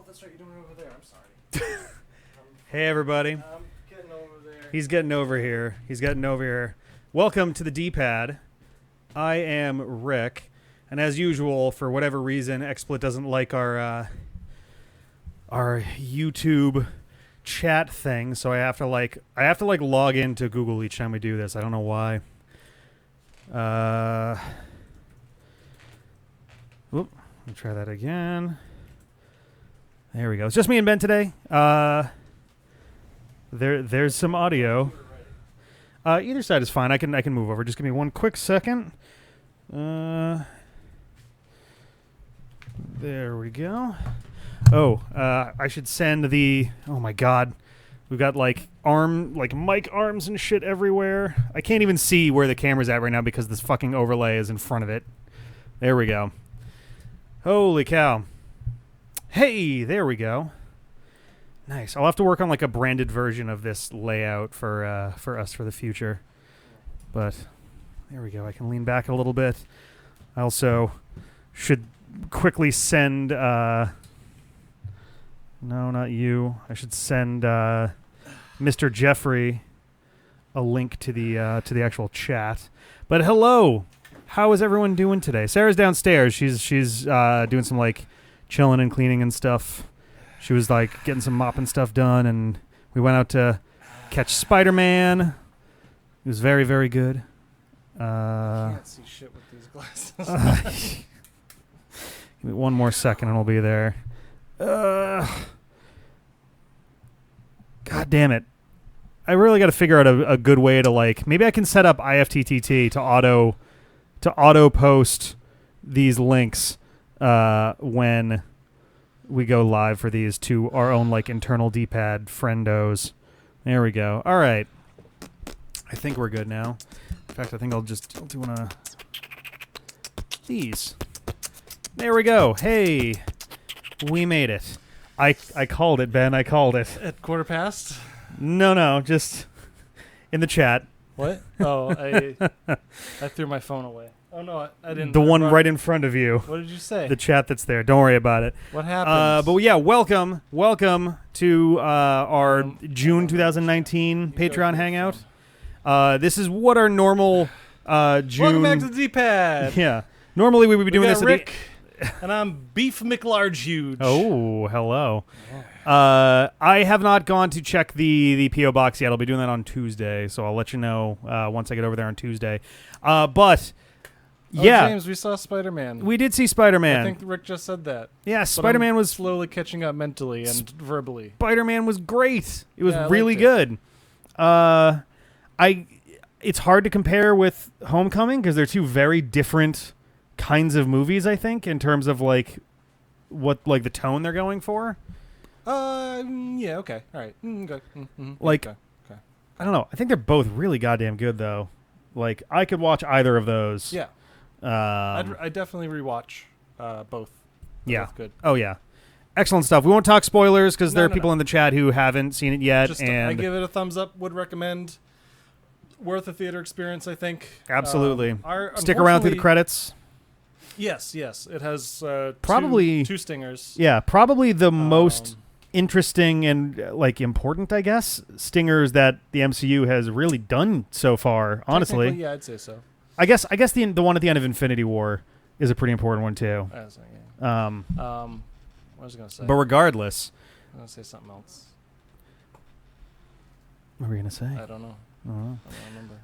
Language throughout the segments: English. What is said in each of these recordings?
that's right. You're doing it over there. I'm sorry. Hey, everybody. I'm getting over there. He's getting over here. He's getting over here. Welcome to the D-Pad. I am Rick, and as usual, for whatever reason, XSplit doesn't like our YouTube chat thing, so I have to log into Google each time we do this. I don't know why. Whoop. Let me try that again. There we go. It's just me and Ben today. There's some audio. Either side is fine. I can move over. Just give me one quick second. There we go. Oh, I should send the. Oh my God, we've got like mic arms and shit everywhere. I can't even see where the camera's at right now because this fucking overlay is in front of it. There we go. Holy cow. Hey, there we go. Nice. I'll have to work on like a branded version of this layout for us for the future. But there we go. I can lean back a little bit. I also should quickly send no, not you. I should send Mr. Jeffrey a link to the actual chat. But hello. How is everyone doing today? Sarah's downstairs. She's doing some like chilling and cleaning and stuff. She was like getting some mopping stuff done, and we went out to catch Spider-Man. It was very, very good. I can't see shit with these glasses. Give me one more second and I'll be there. God damn it. I really got to figure out a good way to like, maybe I can set up IFTTT to auto post these links when we go live for these to our own like internal D-pad friendos. There we go. All right. I think we're good now. In fact, I think I'll do one of these. There we go. Hey, we made it. I called it, Ben. I called it. At 1:15? No, just in the chat. What? Oh, I threw my phone away. Oh, no, I didn't. The one right in front of you. What did you say? The chat that's there. Don't worry about it. What happened? But yeah, welcome to our June 2019 Patreon Hangout. This is what our normal June... Welcome back to the D-Pad. Yeah. Normally we would be doing this Rick, and I'm Beef McLarge Huge. Oh, hello. I have not gone to check the P.O. box yet. I'll be doing that on Tuesday, so I'll let you know once I get over there on Tuesday. But... yeah, James, we saw Spider-Man. We did see Spider-Man. I think Rick just said that. Yeah, Spider-Man was slowly catching up mentally and verbally. Spider-Man was great. It was really good. It's hard to compare with Homecoming because they're two very different kinds of movies. I think in terms of like what like the tone they're going for. Yeah. Okay. All right. Good. Mm-hmm. Like, okay. I don't know. I think they're both really goddamn good though. Like I could watch either of those. Yeah. I definitely rewatch both. They're both good. Oh yeah, excellent stuff. We won't talk spoilers because there are people in the chat who haven't seen it yet. Just, and I give it a thumbs up. Would recommend. Worth a theater experience, I think. Absolutely. Stick around through the credits. Yes. It has probably two stingers. Yeah, probably the most interesting and like important, I guess, stingers that the MCU has really done so far. Honestly, yeah, I'd say so. I guess the one at the end of Infinity War is a pretty important one too. What was I gonna say? But regardless, I'm gonna say something else. What were you gonna say? I don't know. I don't remember.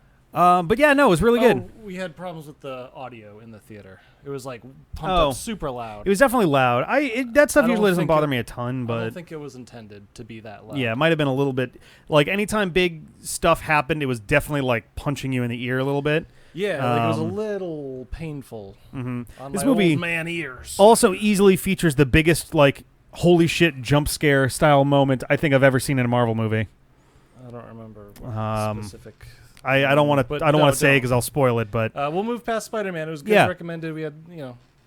But yeah, no, it was really good. We had problems with the audio in the theater. It was like pumped up super loud. It was definitely loud. That stuff usually doesn't bother me a ton, but I don't think it was intended to be that loud. Yeah, it might have been a little bit like anytime big stuff happened, it was definitely like punching you in the ear a little bit. Yeah, like it was a little painful on this my movie old man ears. Also easily features the biggest like holy shit jump scare style moment I think I've ever seen in a Marvel movie. I don't remember what specific. I don't want to say because I'll spoil it, but we'll move past Spider-Man. It was good. Yeah. Recommended. We had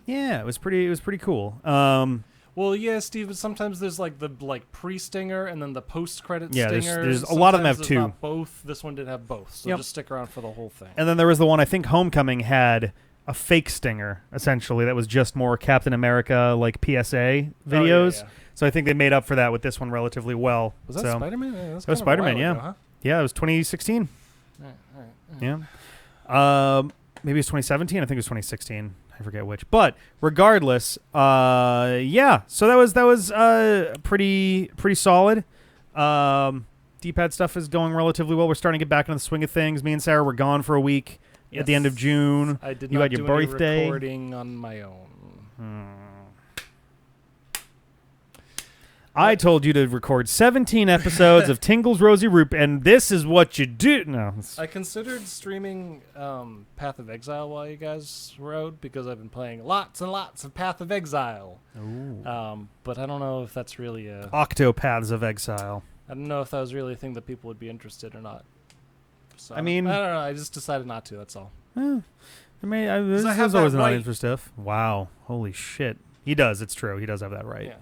Yeah, it was pretty cool. Well, yeah, Steve. But sometimes there's like the pre-stinger and then the post-credit stinger. There's a lot of them have two. Not both. This one did have both, so just stick around for the whole thing. And then there was the one I think Homecoming had a fake stinger essentially that was just more Captain America like PSA videos. Yeah. So I think they made up for that with this one relatively well. Was that Spider-Man? Yeah, that was Spider-Man. Yeah, huh? Yeah, it was 2016. All right. Yeah. Maybe it's 2017. I think it was 2016. I forget which. But regardless, yeah. So that was pretty solid. D-pad stuff is going relatively well. We're starting to get back into the swing of things. Me and Sarah were gone for a week at the end of June. I did you not had your do any birthday. recording on my own. I told you to record 17 episodes of Tingle's Rosy Roop, and this is what you do. No. I considered streaming Path of Exile while you guys were out because I've been playing lots and lots of Path of Exile. Ooh. But I don't know if that's really a... Octopaths of Exile. I don't know if that was really a thing that people would be interested or not. So, I mean... I don't know. I just decided not to. That's all. There's always an audience for stuff. Wow. Holy shit. He does. It's true. He does have that right. Yeah.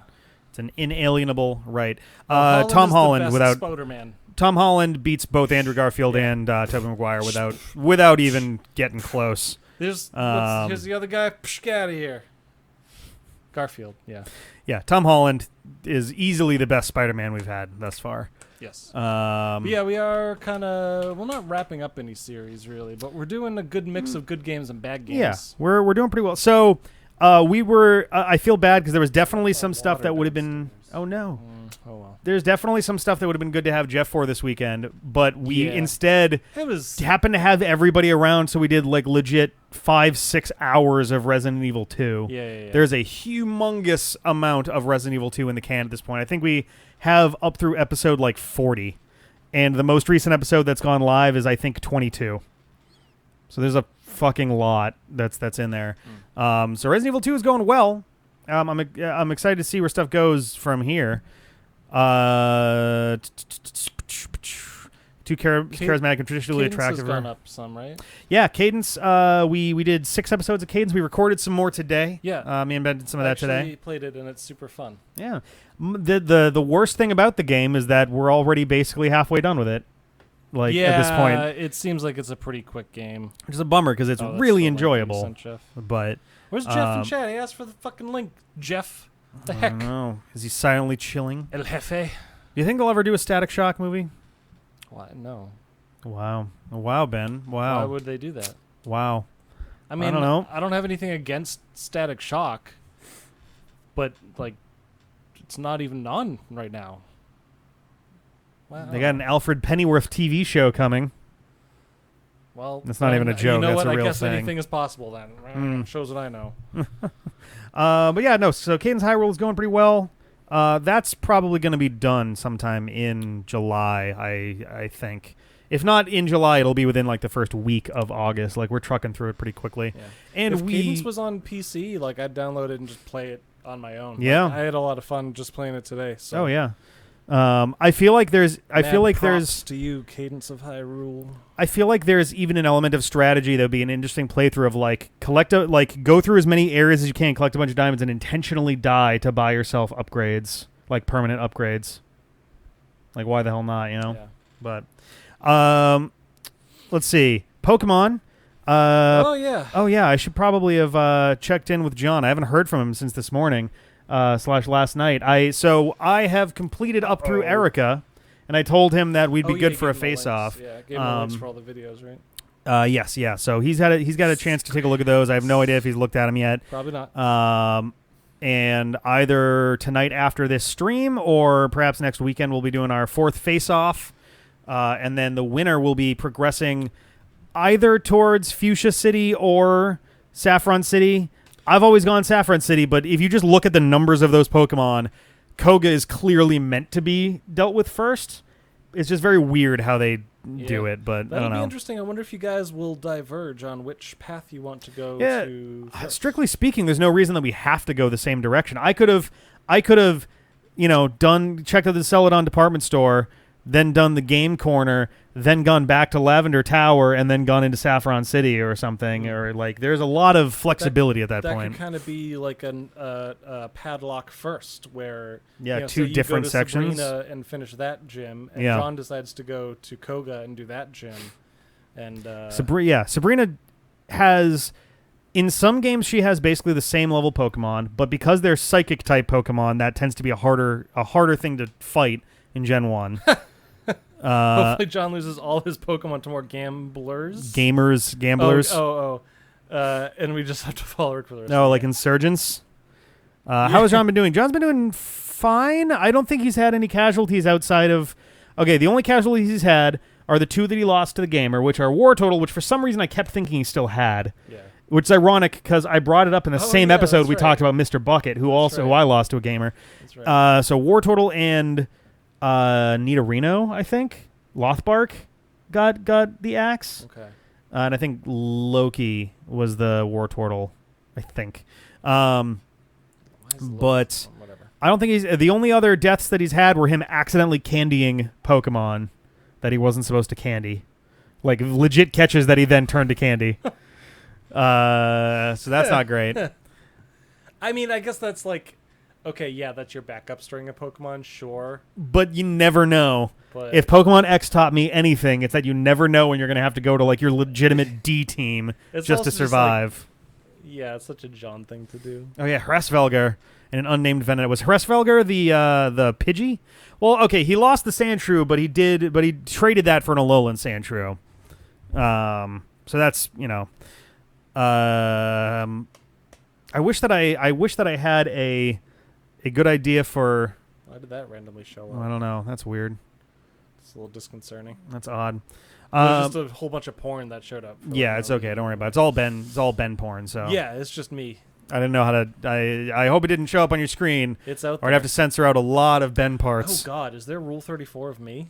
It's an inalienable right. Tom Holland without Spider-Man. Tom Holland beats both Andrew Garfield and Tobey Maguire without even getting close. Here's the other guy. Get out of here. Garfield. Yeah. Yeah. Tom Holland is easily the best Spider-Man we've had thus far. Yes. Yeah, we are kind of not wrapping up any series really, but we're doing a good mix of good games and bad games. Yeah, we're doing pretty well. So. We were. I feel bad because there was definitely some stuff that would have been. Oh no. Oh well. There's definitely some stuff that would have been good to have Jeff for this weekend, but we instead happened to have everybody around, so we did like legit 5-6 hours of Resident Evil 2. Yeah. There's a humongous amount of Resident Evil 2 in the can at this point. I think we have up through episode like 40, and the most recent episode that's gone live is I think 22. So there's a fucking lot that's in there. So Resident Evil 2 is going well. I'm excited to see where stuff goes from here. Too charismatic and traditionally attractive. Cadence has gone up some, right? Yeah, Cadence. We did 6 episodes of Cadence. We recorded some more today. Yeah. Me and Ben did some of that today. I played it and it's super fun. Yeah. The worst thing about the game is that we're already basically halfway done with it. At this point, it seems like it's a pretty quick game. Which is a bummer because it's really enjoyable. But where's Jeff in chat? He asked for the fucking link. Jeff, what the heck? I don't know. Is he silently chilling? El Jefe. Do you think they'll ever do a Static Shock movie? What? No. Wow, Ben. Wow. Why would they do that? Wow. I mean, I don't know. I don't have anything against Static Shock, but like, it's not even on right now. Wow. They got an Alfred Pennyworth TV show coming. Well, that's not even a joke. You know that's what? a real I guess thing. anything is possible then. Shows what I know. But yeah, no. So Cadence Hyrule is going pretty well. That's probably going to be done sometime in July, I think. If not in July, it'll be within like the first week of August. Like we're trucking through it pretty quickly. Yeah. And if Cadence was on PC, like I'd download it and just play it on my own. Yeah, I had a lot of fun just playing it today. So. Oh yeah. I feel like there's. to you, Cadence of Hyrule. I feel like there's even an element of strategy that would be an interesting playthrough of go through as many areas as you can, collect a bunch of diamonds, and intentionally die to buy yourself upgrades, like permanent upgrades. Like why the hell not, you know? Yeah. But, let's see, Pokemon. Oh yeah. I should probably have checked in with John. I haven't heard from him since this morning. / last night. I have completed up through Erica, and I told him that we'd be good for a face-off. Yeah, gave him the links for all the videos, right? Yes, yeah. So he's got a chance to take a look at those. I have no idea if he's looked at them yet. Probably not. And either tonight after this stream or perhaps next weekend we'll be doing our 4th face-off, and then the winner will be progressing either towards Fuchsia City or Saffron City. I've always gone Saffron City, but if you just look at the numbers of those Pokemon, Koga is clearly meant to be dealt with first. It's just very weird how they do it, but I don't know. That'll be interesting. I wonder if you guys will diverge on which path you want to go to first. Strictly speaking, there's no reason that we have to go the same direction. I could have, checked out the Celadon department store, then done the game corner, then gone back to Lavender Tower, and then gone into Saffron City or something. Or there's a lot of flexibility at that point. That could kind of be like a padlock first, where two different sections. Sabrina and finish that gym, and John decides to go to Koga and do that gym, and Sabrina has In some games, she has basically the same level Pokemon, but because they're psychic type Pokemon, that tends to be a harder thing to fight in Gen 1. Hopefully John loses all his Pokemon to more gamblers. Gamblers. And we just have to follow it for the rest No, of like the game. insurgents. How has John been doing? John's been doing fine. I don't think he's had any casualties outside of... Okay, the only casualties he's had are the 2 that he lost to the gamer, which are War Total, which for some reason I kept thinking he still had. Yeah. Which is ironic because I brought it up in the same episode we talked about Mr. Bucket, who I lost to a gamer. That's right. So War Total and Nidorino, I think. Lothbark got the axe. Okay. And I think Loki was the War Turtle, I think. But Whatever. I don't think he's... The only other deaths that he's had were him accidentally candying Pokemon that he wasn't supposed to candy. Like, legit catches that he then turned to candy. So that's not great. I mean, I guess that's like... Okay, yeah, that's your backup string of Pokemon, sure. But you never know. But If Pokemon X taught me anything, it's that you never know when you're going to have to go to like your legitimate D team just to survive. Yeah, it's such a John thing to do. Oh yeah, Hrassvelgar and an unnamed Venonat. Was Hrassvelgar the Pidgey? Well, okay, he lost the Sandshrew, but he traded that for an Alolan Sandshrew. So that's, I wish that I had a good idea for... Why did that randomly show up? I don't know. That's weird. It's a little disconcerting. That's odd. There's just a whole bunch of porn that showed up. Yeah, it's okay. Don't worry about it. It's all Ben porn. So yeah, it's just me. I didn't know how to. I hope it didn't show up on your screen. It's out there. Or I'd have to censor out a lot of Ben parts. Oh God, is there Rule 34 of me?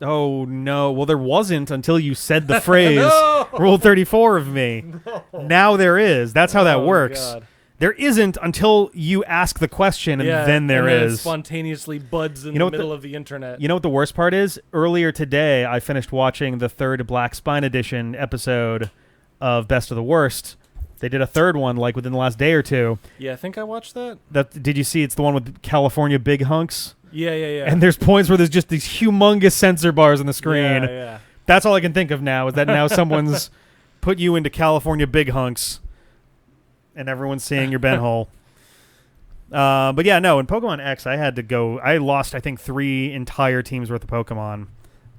Oh no. Well, there wasn't until you said the phrase No! Rule 34 of me. No. Now there is. That's how that works. God. There isn't until you ask the question, and then there and then is. It spontaneously buds in You know the what middle of the internet. You know what the worst part is? Earlier today, I finished watching the 3rd Black Spine Edition episode of Best of the Worst. They did a 3rd one, like, within the last day or two. Yeah, I think I watched that. Did you see? It's the one with California big hunks. Yeah. And there's points where there's just these humongous sensor bars on the screen. Yeah. That's all I can think of now, is that now someone's put you into California big hunks, and everyone's seeing your Ben hole. But yeah, no, in Pokemon X, I had to go... I lost, I think, 3 entire teams worth of Pokemon.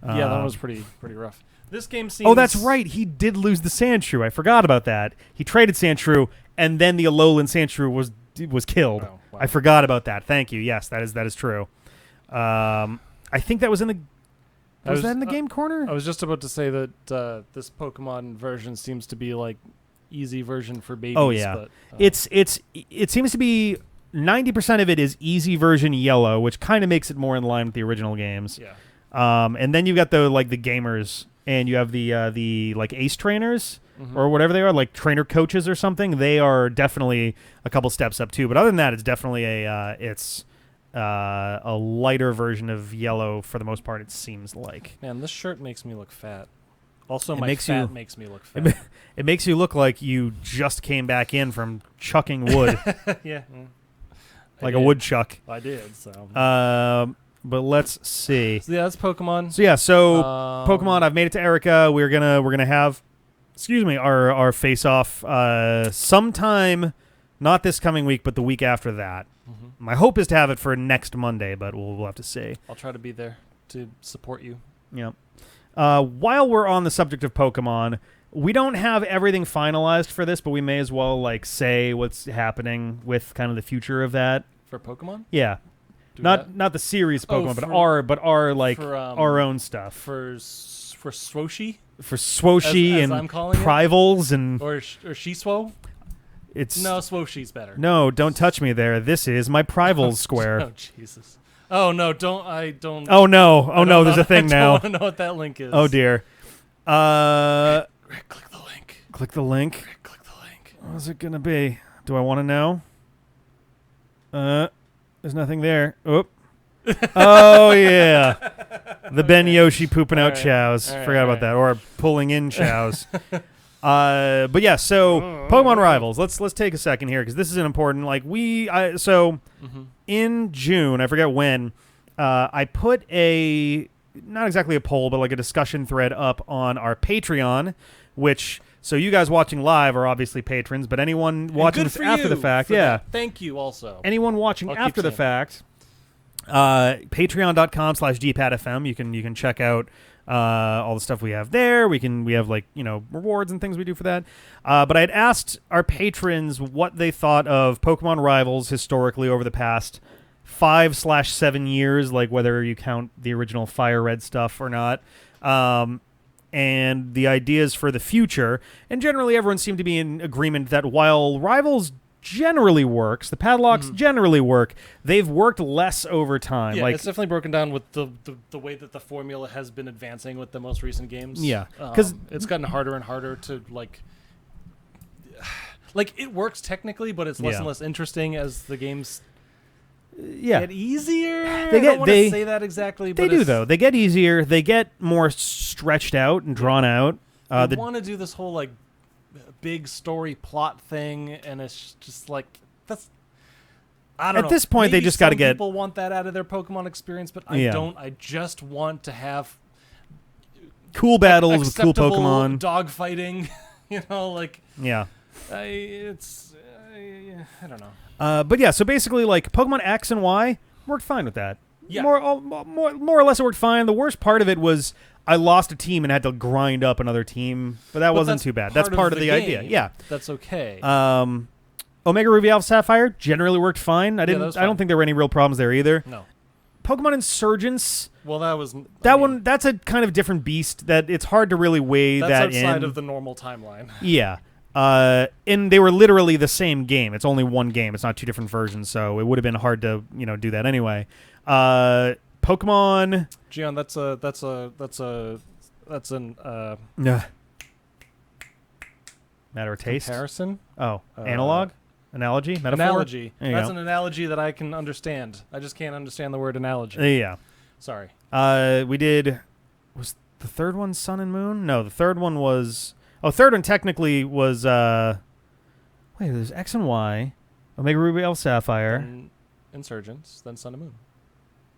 Yeah, that was pretty rough. This game seems... Oh, that's right. He did lose the Sandshrew. I forgot about that. He traded Sandshrew, and then the Alolan Sandshrew was killed. Oh, wow. I forgot about that. Thank you. Yes, that is true. I think that was in the... Was that in the game corner? I was just about to say that this Pokemon version seems to be like easy version for babies. Oh yeah, but, it seems to be 90% of it is easy version yellow, which kind of makes it more in line with the original games. Yeah. And then you've got the gamers, and you have the like ace trainers or whatever they are, like trainer coaches or something. They are definitely a couple steps up too. But other than that, it's definitely a lighter version of yellow for the most part. It seems like. Man, this shirt makes me look fat. Also, It my makes fat you- makes me look fat. It makes you look like you just came back in from chucking wood, Yeah. like a woodchuck. I did. So. But let's see. So yeah, that's Pokemon. So Pokemon. I've made it to Erica. We're gonna have, our face off sometime, not this coming week, but the week after that. Mm-hmm. My hope is to have it for next Monday, but we'll have to see. I'll try to be there to support you. Yeah. While we're on the subject of Pokemon, we don't have everything finalized for this, but we may as well say what's happening with kind of the future of that. For Pokemon? Yeah. Do Not the series Pokemon, but our own stuff. For Swoshi? For Swoshi as and I'm calling it? Privals and Or Shiswo? it's No, Swoshi's better. No, don't touch me there. This is my Privals square. Oh, Jesus. Oh, no, don't. Oh no, there's a thing now. I don't want to know what that link is. Oh dear. Rick, click the link. Click the link. Rick, click the link. What's it gonna be? Do I want to know? There's nothing there. Oop. Oh yeah, the Ben Yoshi pooping out right. chows. All right, Forgot all about right. that, or pulling in chows. But yeah, so Pokemon Rivals. Let's take a second here because this is an important. In June, I forget when, I put not exactly a poll, but like a discussion thread up on our Patreon, which So you guys watching live are obviously patrons, but anyone watching this after the fact, Thank you also. Anyone watching after the fact, patreon.com/dpatfm. You can check out all the stuff we have there. We have rewards and things we do for that. But I'd asked our patrons what they thought of Pokemon Rivals historically over the past 5/7 years, like whether you count the original Fire Red stuff or not. And the ideas for the future. And generally everyone seemed to be in agreement that while Rivals generally works, the padlocks generally work, they've worked less over time. Yeah, it's definitely broken down with the way that the formula has been advancing with the most recent games. Yeah, because it's gotten harder and harder to like it works technically, but it's less and less interesting as the games get easier. I don't want to say that exactly, but they do though. They get easier. They get more stretched out and drawn out. They want to do this whole like big story plot thing, and it's just like that's. I don't know. At this point, maybe they just got to get. People want that out of their Pokemon experience, but I don't. I just want to have cool battles with cool Pokemon, dog fighting. I don't know. But yeah, so basically, like Pokemon X and Y worked fine with that. Yeah, more or less, it worked fine. The worst part of it was I lost a team and had to grind up another team, but that wasn't too bad. That's part of the idea. Yeah, that's okay. Omega Ruby Alpha Sapphire generally worked fine. I don't think there were any real problems there either. No. Pokemon Insurgents. Well, one. That's a kind of different beast that it's hard to really weigh that in. That's outside of the normal timeline. Yeah. And they were literally the same game. It's only one game. It's not two different versions, so it would have been hard to, do that anyway. Pokemon. Gian, that's an matter of taste. Comparison. Analogy, metaphor. Analogy. That's an analogy that I can understand. I just can't understand the word analogy. Yeah. Sorry. We did. Was the third one Sun and Moon? No, the third one was. Oh, third one technically was. Wait, there's X and Y, Omega Ruby Alpha Sapphire, then Insurgents, then Sun and Moon.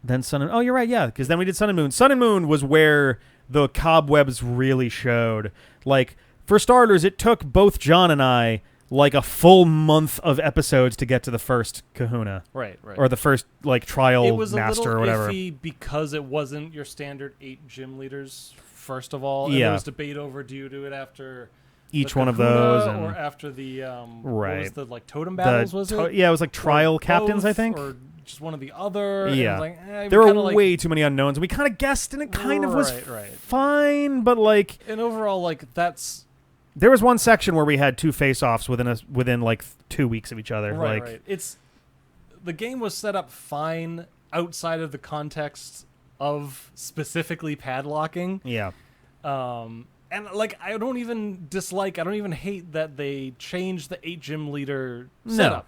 Then Sun and... Oh, you're right, yeah, because then we did Sun and Moon. Sun and Moon was where the cobwebs really showed. Like, for starters, it took both John and I, like, a full month of episodes to get to the first kahuna. Right. Or the first, like, trial master or whatever. It was a little iffy because it wasn't your standard 8 gym leaders, first of all. And there was debate over, do you do it after... each one of those, or after the what was the like totem battles? Was it? Yeah, it was like trial captains, I think, or just one of the other. Yeah, there were way too many unknowns, and we kind of guessed, and it kind of was fine, but like, and overall, like that's. There was one section where we had two face-offs within like 2 weeks of each other. Right. It's the game was set up fine outside of the context of specifically padlocking. Yeah. And, like, I don't even hate that they changed the 8 gym leader setup,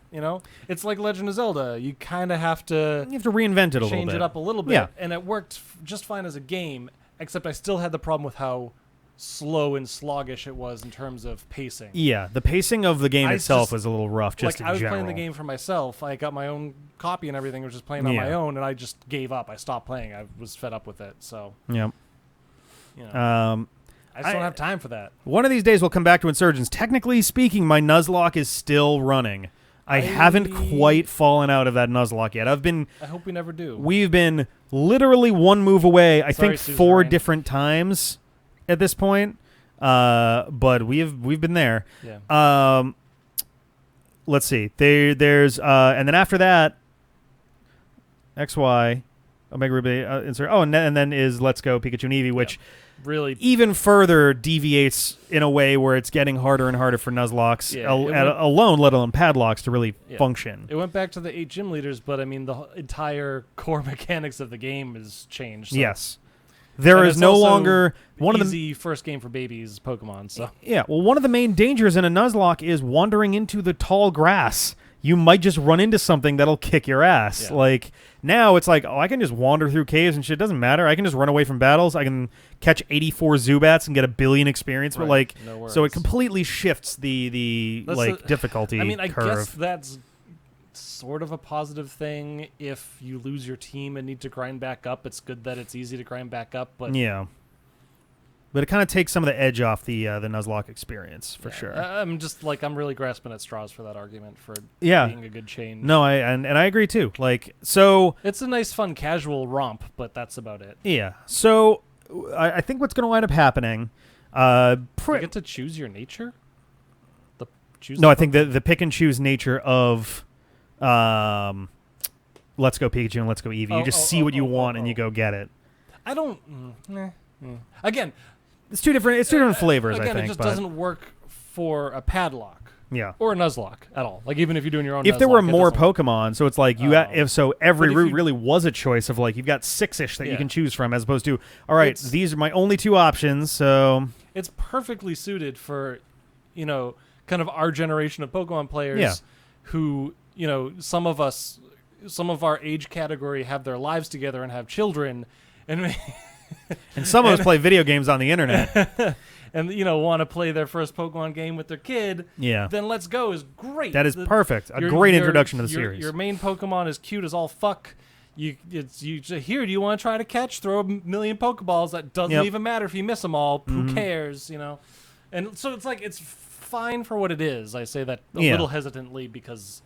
It's like Legend of Zelda. You kind of have to... You have to reinvent it a little bit. Change it up a little bit. Yeah. And it worked just fine as a game, except I still had the problem with how slow and sluggish it was in terms of pacing. Yeah, the pacing of the game itself was a little rough, just in general. I was playing the game for myself. I got my own copy and everything. I was just playing on my own, and I just gave up. I stopped playing. I was fed up with it, so... Yep. I just don't have time for that. One of these days we'll come back to Insurgents. Technically speaking, my Nuzlocke is still running. I haven't quite fallen out of that Nuzlocke yet. I hope we never do. We've been literally one move away, I think 4 different times at this point. But we've been there. Yeah. Let's see. There's and then after that, XY, Omega Ruby, insert. Oh, and then is Let's Go Pikachu and Eevee, which really even further deviates in a way where it's getting harder and harder for Nuzlocks alone, let alone padlocks, to really function. It went back to the 8 gym leaders, but I mean the entire core mechanics of the game has changed. So. Yes. There is no longer one of the first game for babies Pokemon. So yeah, well, one of the main dangers in a Nuzlocke is wandering into the tall grass. You might just run into something that'll kick your ass. Yeah. Like, now it's like, I can just wander through caves and shit. It doesn't matter. I can just run away from battles. I can catch 84 Zubats and get 1 billion experience. But, like, so it completely shifts the difficulty curve. I guess that's sort of a positive thing. If you lose your team and need to grind back up, it's good that it's easy to grind back up. But yeah. but it kind of takes some of the edge off the Nuzlocke experience for sure. I'm just like I'm really grasping at straws for that argument for being a good change. No, and I agree too. Like so, it's a nice, fun, casual romp, but that's about it. Yeah. So I think what's going to wind up happening. You get to choose your nature. I think the pick and choose nature of, Let's Go Pikachu and Let's Go Eevee. You just see what you want and you go get it. I don't. Again, it's two different flavors. Again, I think it just doesn't work for a padlock. Yeah. Or a Nuzlocke at all. Like even if you're doing your own. If Nuzlocke, there were more Pokemon, so it's like every route you, really was a choice of like you've got 6-ish that you can choose from, as opposed to all right, these are my only 2 options. So it's perfectly suited for, kind of our generation of Pokemon players who, some of our age category have their lives together and have children, and some of us play video games on the internet. And want to play their first Pokemon game with their kid, then Let's Go is great. That is perfect. A great introduction to the series. Your main Pokemon is cute as all fuck. Here, do you want to try to catch? Throw a million Pokeballs. That doesn't even matter if you miss them all. Who cares? And so it's like it's fine for what it is. I say that a little hesitantly because,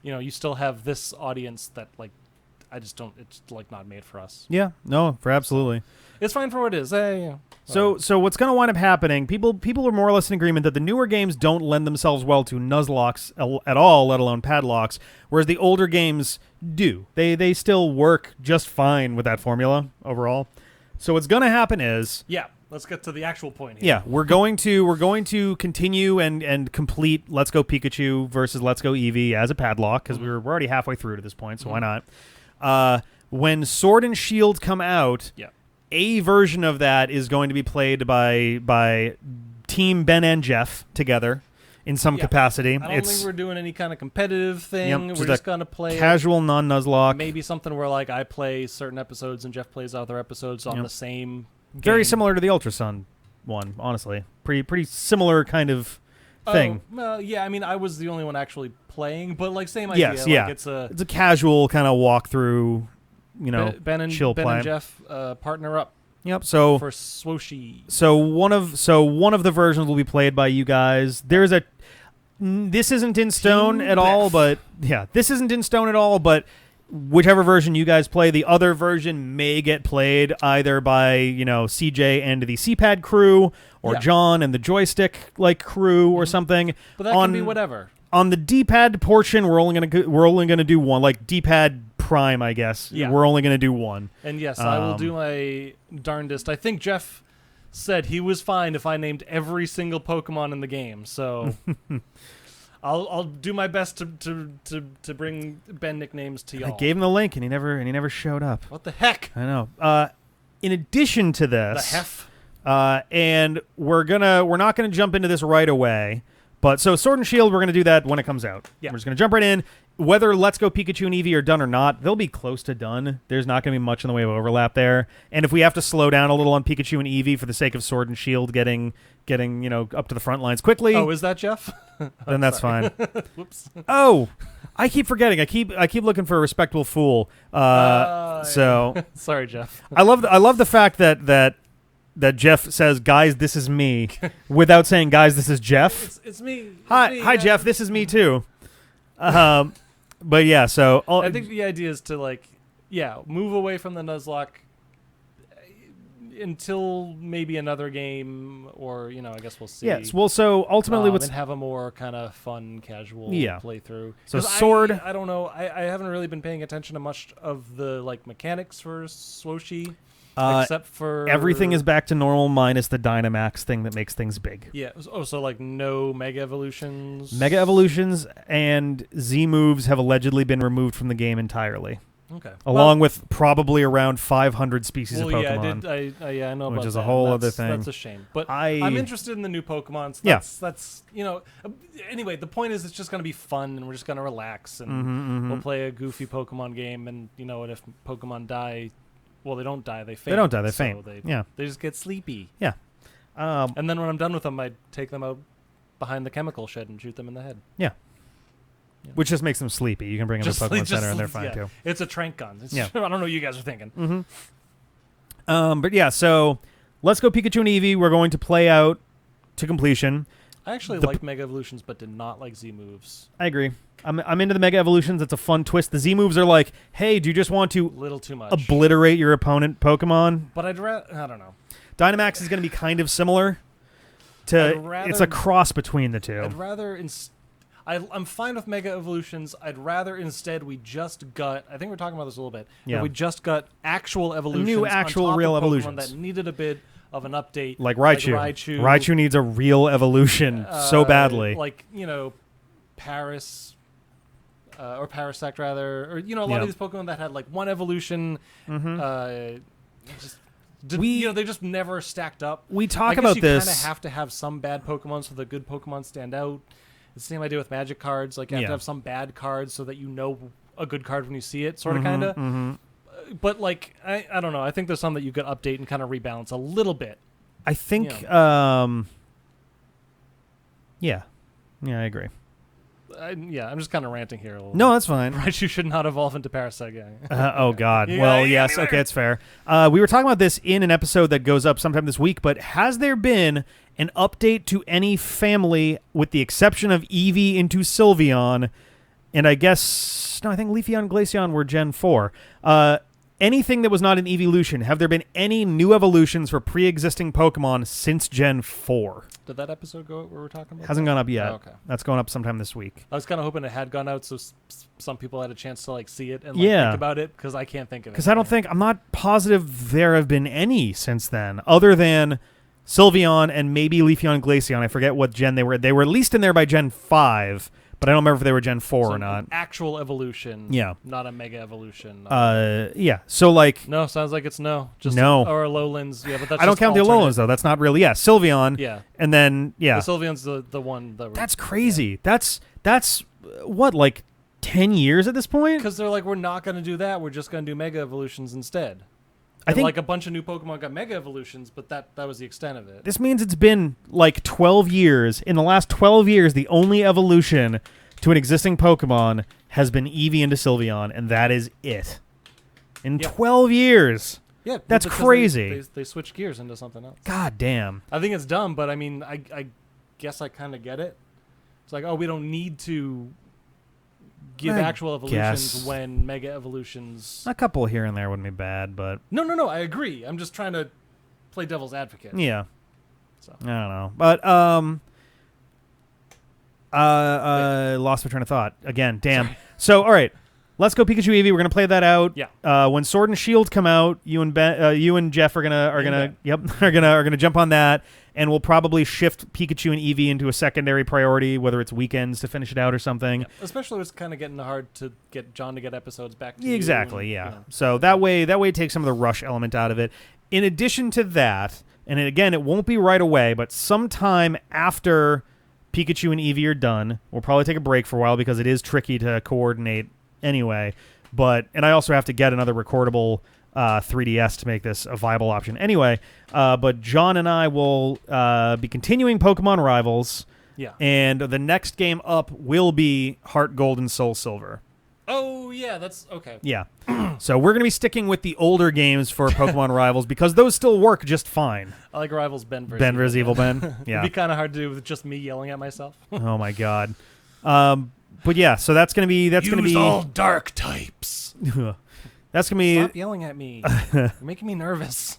you still have this audience that like, I just don't. It's like not made for us. Yeah. No. For absolutely. It's fine for what it is. So what's going to wind up happening, people are more or less in agreement that the newer games don't lend themselves well to Nuzlocks at all, let alone padlocks, whereas the older games do. They still work just fine with that formula overall. So what's going to happen is... Yeah, let's get to the actual point here. Yeah, we're going to continue and complete Let's Go Pikachu versus Let's Go Eevee as a padlock, because we're already halfway through to this point, so why not? When Sword and Shield come out... Yeah. A version of that is going to be played by Team Ben and Jeff together in some capacity. I don't think we're doing any kind of competitive thing. We're just going to play casual non-Nuzlocke. Maybe something where like I play certain episodes and Jeff plays other episodes on the same game. Very similar to the Ultra Sun one, honestly. Pretty similar kind of thing. Well, yeah, I mean, I was the only one actually playing, but like same idea. Yes, like, it's a casual kind of walkthrough. Ben and Jeff partner up. Yep. So for Swooshy. So one of the versions will be played by you guys. This isn't in stone at all, but this isn't in stone at all. But whichever version you guys play, the other version may get played either by CJ and the C-pad crew, or John and the joystick crew, or something. But that can be whatever. On the D-pad portion, we're only gonna do one, like D-pad Prime, I guess. Yeah. We're only gonna do one. And yes, I will do my darndest. I think Jeff said he was fine if I named every single Pokemon in the game. So I'll do my best to bring Ben nicknames to y'all. I gave him the link and he never showed up. What the heck? I know. In addition to this, the hef. And we're not gonna jump into this right away. But so Sword and Shield, we're going to do that when it comes out. Yeah. We're just going to jump right in. Whether Let's Go Pikachu and Eevee are done or not, they'll be close to done. There's not going to be much in the way of overlap there. And if we have to slow down a little on Pikachu and Eevee for the sake of Sword and Shield getting up to the front lines quickly. Oh, is that Jeff? Then that's fine. Whoops. Oh, I keep forgetting. I keep looking for a respectable fool. So sorry, Jeff. I love the fact that Jeff says, "Guys, this is me," without saying, "Guys, this is Jeff." It's me. Hi, Jeff. This is me too. But yeah, so I think the idea is to move away from the Nuzlocke until maybe another game, or I guess we'll see. Yes. Well, so ultimately, and have a more kind of fun, casual playthrough. So Sword, I don't know. I haven't really been paying attention to much of the mechanics for Swooshy. Except for everything is back to normal minus the Dynamax thing that makes things big. Yeah. Oh, so no Mega Evolutions? Mega Evolutions and Z moves have allegedly been removed from the game entirely. Okay. Along with probably around 500 species of Pokemon. I know about that. Which is a whole other thing. That's a shame. But I'm interested in the new Pokemon. So that's anyway, the point is it's just going to be fun and we're just going to relax and we'll play a goofy Pokemon game, and and if Pokemon die, well, they don't die. They faint. They don't die. They faint. They just get sleepy. Yeah. And then when I'm done with them, I take them out behind the chemical shed and shoot them in the head. Yeah. Which just makes them sleepy. You can bring them to Pokemon Center and they're fine too. It's a trank gun. I don't know what you guys are thinking. But yeah, so Let's Go Pikachu and Eevee. We're going to play out to completion. I actually like Mega Evolutions, but did not like Z moves. I agree. I'm into the Mega Evolutions. It's a fun twist. The Z moves are like, hey, do you just want to Little too much. obliterate your opponent Pokemon? But I don't know. Dynamax is going to be kind of similar to. It's a cross between the two. I'd rather. I'm fine with Mega Evolutions. I'd rather instead we just got. I think we're talking about this a little bit. Yeah. We just got actual evolutions. New actual on top real of Pokemon evolutions that needed a bit of an update. Like Raichu. Raichu needs a real evolution so badly. Like, Paris. Or Parasect, rather. Or, a lot of these Pokemon that had, like, one evolution. They just never stacked up. We talk about this. You kind of have to have some bad Pokemon so the good Pokemon stand out. It's the same idea with Magic cards. Like, you have to have some bad cards so that you know a good card when you see it, sort of, kind of. But, like, I don't know. I think there's some that you could update and kind of rebalance a little bit. I think, yeah, I agree. I'm just kind of ranting here a little. No, that's fine. Raichu should not evolve into Parasect. Oh, God. Well, yes. Okay, it's fair. We were talking about this in an episode that goes up sometime this week, but has there been an update to any family with the exception of Eevee into Sylveon? And I guess, no, I think Leafeon and Glaceon were Gen 4. Anything that was not an evolution, have there been any new evolutions for pre-existing Pokemon since Gen 4? Did that episode go out where we're talking about? Hasn't gone up yet. Oh, okay. That's going up sometime this week. I was kind of hoping it had gone out so some people had a chance to see it and think about it, because I can't think of it. Because I'm not positive there have been any since then, other than Sylveon and maybe Leafeon and Glaceon. I forget what gen they were. They were at least in there by Gen 5. But I don't remember if they were Gen 4 or not. Actual evolution. Yeah. Not a Mega Evolution. Yeah. So, No, sounds like it's no. Just no. Or Alolan's. Yeah, but that's I don't count the Alolan's, though. That's not really. Yeah, Sylveon. Yeah. And then, yeah. The Sylveon's the one. That's crazy. Yeah. That's what, 10 years at this point? Because they're like, we're not going to do that. We're just going to do Mega Evolutions instead. I think a bunch of new Pokemon got Mega Evolutions, but that was the extent of it. This means it's been 12 years. In the last 12 years, the only evolution to an existing Pokemon has been Eevee into Sylveon, and that is it. In 12 years. Yeah, that's crazy. They switched gears into something else. God damn. I think it's dumb, but I mean, I guess I kind of get it. It's like, we don't need to give actual evolutions when Mega Evolutions. A couple here and there wouldn't be bad, but no, I agree. I'm just trying to play devil's advocate. Yeah. So I don't know, but lost my train of thought again. Damn. Sorry. So all right, let's go Pikachu Eevee. We're gonna play that out. Yeah. When Sword and Shield come out, you and Jeff are gonna jump on that, and we'll probably shift Pikachu and Eevee into a secondary priority, whether it's weekends to finish it out or something. Yeah. Especially when it's kind of getting hard to get John to get episodes back to exactly. You Yeah. So that way it takes some of the rush element out of it. In addition to that, and again, it won't be right away, but sometime after Pikachu and Eevee are done, we'll probably take a break for a while because it is tricky to coordinate anyway. And I also have to get another recordable 3DS to make this a viable option anyway. But John and I will be continuing Pokemon Rivals. Yeah. And the next game up will be Heart Gold and Soul Silver. Oh, yeah, that's okay. Yeah. So we're going to be sticking with the older games for Pokemon Rivals because those still work just fine. I like Rivals Ben versus Evil Ben. Yeah. It'd be kind of hard to do with just me yelling at myself. Oh, my God. But yeah, so that's going to be... Use all dark types. That's going to be... Stop yelling at me. You're making me nervous.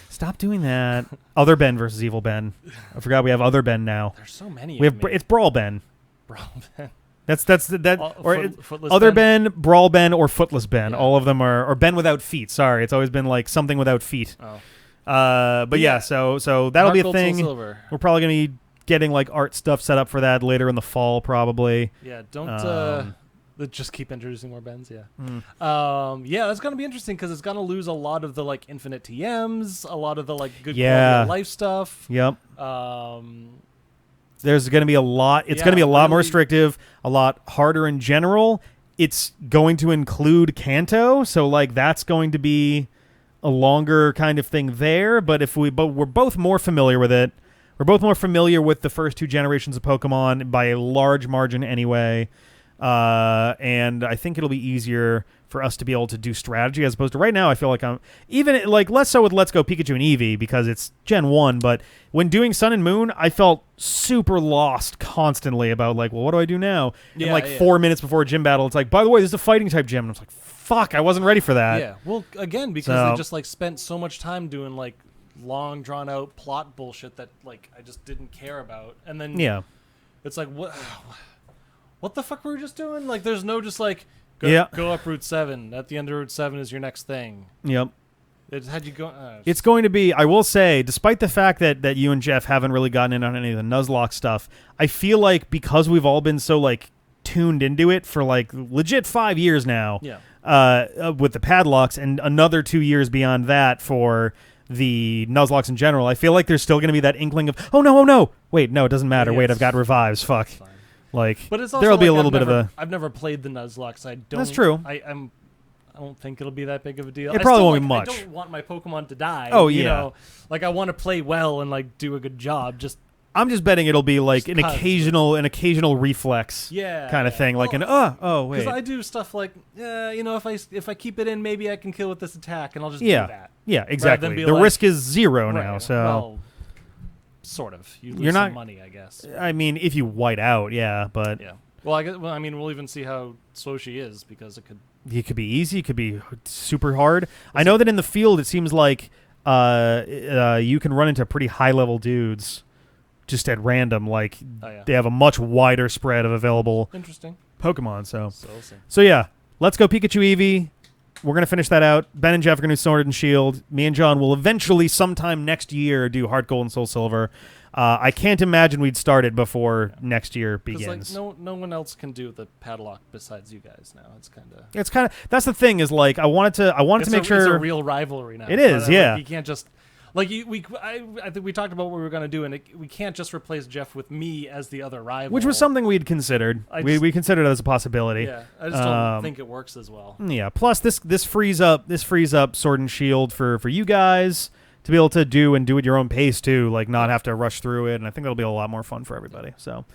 Stop doing that. Other Ben versus Evil Ben. I forgot we have Other Ben now. There's so many. It's Brawl Ben. Brawl Ben. Footless Other Ben, Brawl Ben, or Footless Ben. Yeah. All of them are, or Ben without feet. Sorry, it's always been something without feet. Oh. But yeah, so that'll be a thing. We're probably gonna be getting art stuff set up for that later in the fall, probably. Yeah, don't just keep introducing more Bens. Yeah. Yeah, that's gonna be interesting because it's gonna lose a lot of the infinite TMs, a lot of the good quality of life stuff. Yep. There's going to be a lot. It's going to be a lot more restrictive, a lot harder in general. It's going to include Kanto, so that's going to be a longer kind of thing there. But we're both more familiar with it. We're both more familiar with the first two generations of Pokemon by a large margin, anyway. and I think it'll be easier for us to be able to do strategy as opposed to right now. I feel like I'm even like less so with Let's Go Pikachu and Eevee because it's Gen 1, but when doing Sun and Moon, I felt super lost constantly about like, well, what do I do now? And like 4 minutes before a gym battle, it's like, by the way, this is a fighting type gym. And I was like, fuck, I wasn't ready for that. Yeah, well, again, because they just like spent so much time doing like long drawn out plot bullshit that like I just didn't care about. And then it's like, what the fuck were we just doing? Like there's no just like go up Route 7. At the end of Route 7 is your next thing. Yep. How'd you go? It's going to be, I will say, despite the fact that you and Jeff haven't really gotten in on any of the Nuzlocke stuff, I feel like because we've all been so like tuned into it for like legit 5 years now, with the padlocks and another 2 years beyond that for the Nuzlocks in general, I feel like there's still going to be that inkling of, oh no, wait, no, it doesn't matter. Wait, I've got revives. Fuck. Like, but it's also there'll be like a little bit of a. I've never played the Nuzlocke, so I don't. That's true. I don't think it'll be that big of a deal. It probably won't be much. I don't want my Pokemon to die. Oh you know? Like I want to play well and like do a good job. I'm just betting it'll be like an occasional reflex, kind of thing. Like wait. Because I do stuff like, if I keep it in, maybe I can kill with this attack, and I'll just do that. Yeah, exactly. The risk is 0 now, so. Well, sort of. You lose some money, I guess. I mean, if you white out, but yeah. Well, I mean, we'll even see how Swoshi is because it could be easy, it could be super hard. I know that in the field, it seems like you can run into pretty high level dudes just at random. Like they have a much wider spread of available Pokemon. So yeah, Let's Go Pikachu Eevee. We're going to finish that out. Ben and Jeff are going to do Sword and Shield. Me and John will eventually, sometime next year, do Heart Gold and Soul Silver. I can't imagine we'd start it before next year begins. Like, no one else can do the padlock besides you guys now. It's kind of that's the thing is like I wanted to make sure it's a real rivalry now. It is, yeah. Like, you can't just. Like I think we talked about what we were going to do, and we can't just replace Jeff with me as the other rival. Which was something we'd considered. We considered it as a possibility. Yeah, I just don't think it works as well. Yeah. Plus, this frees up Sword and Shield for you guys to be able to do at your own pace too, like not have to rush through it. And I think that'll be a lot more fun for everybody. So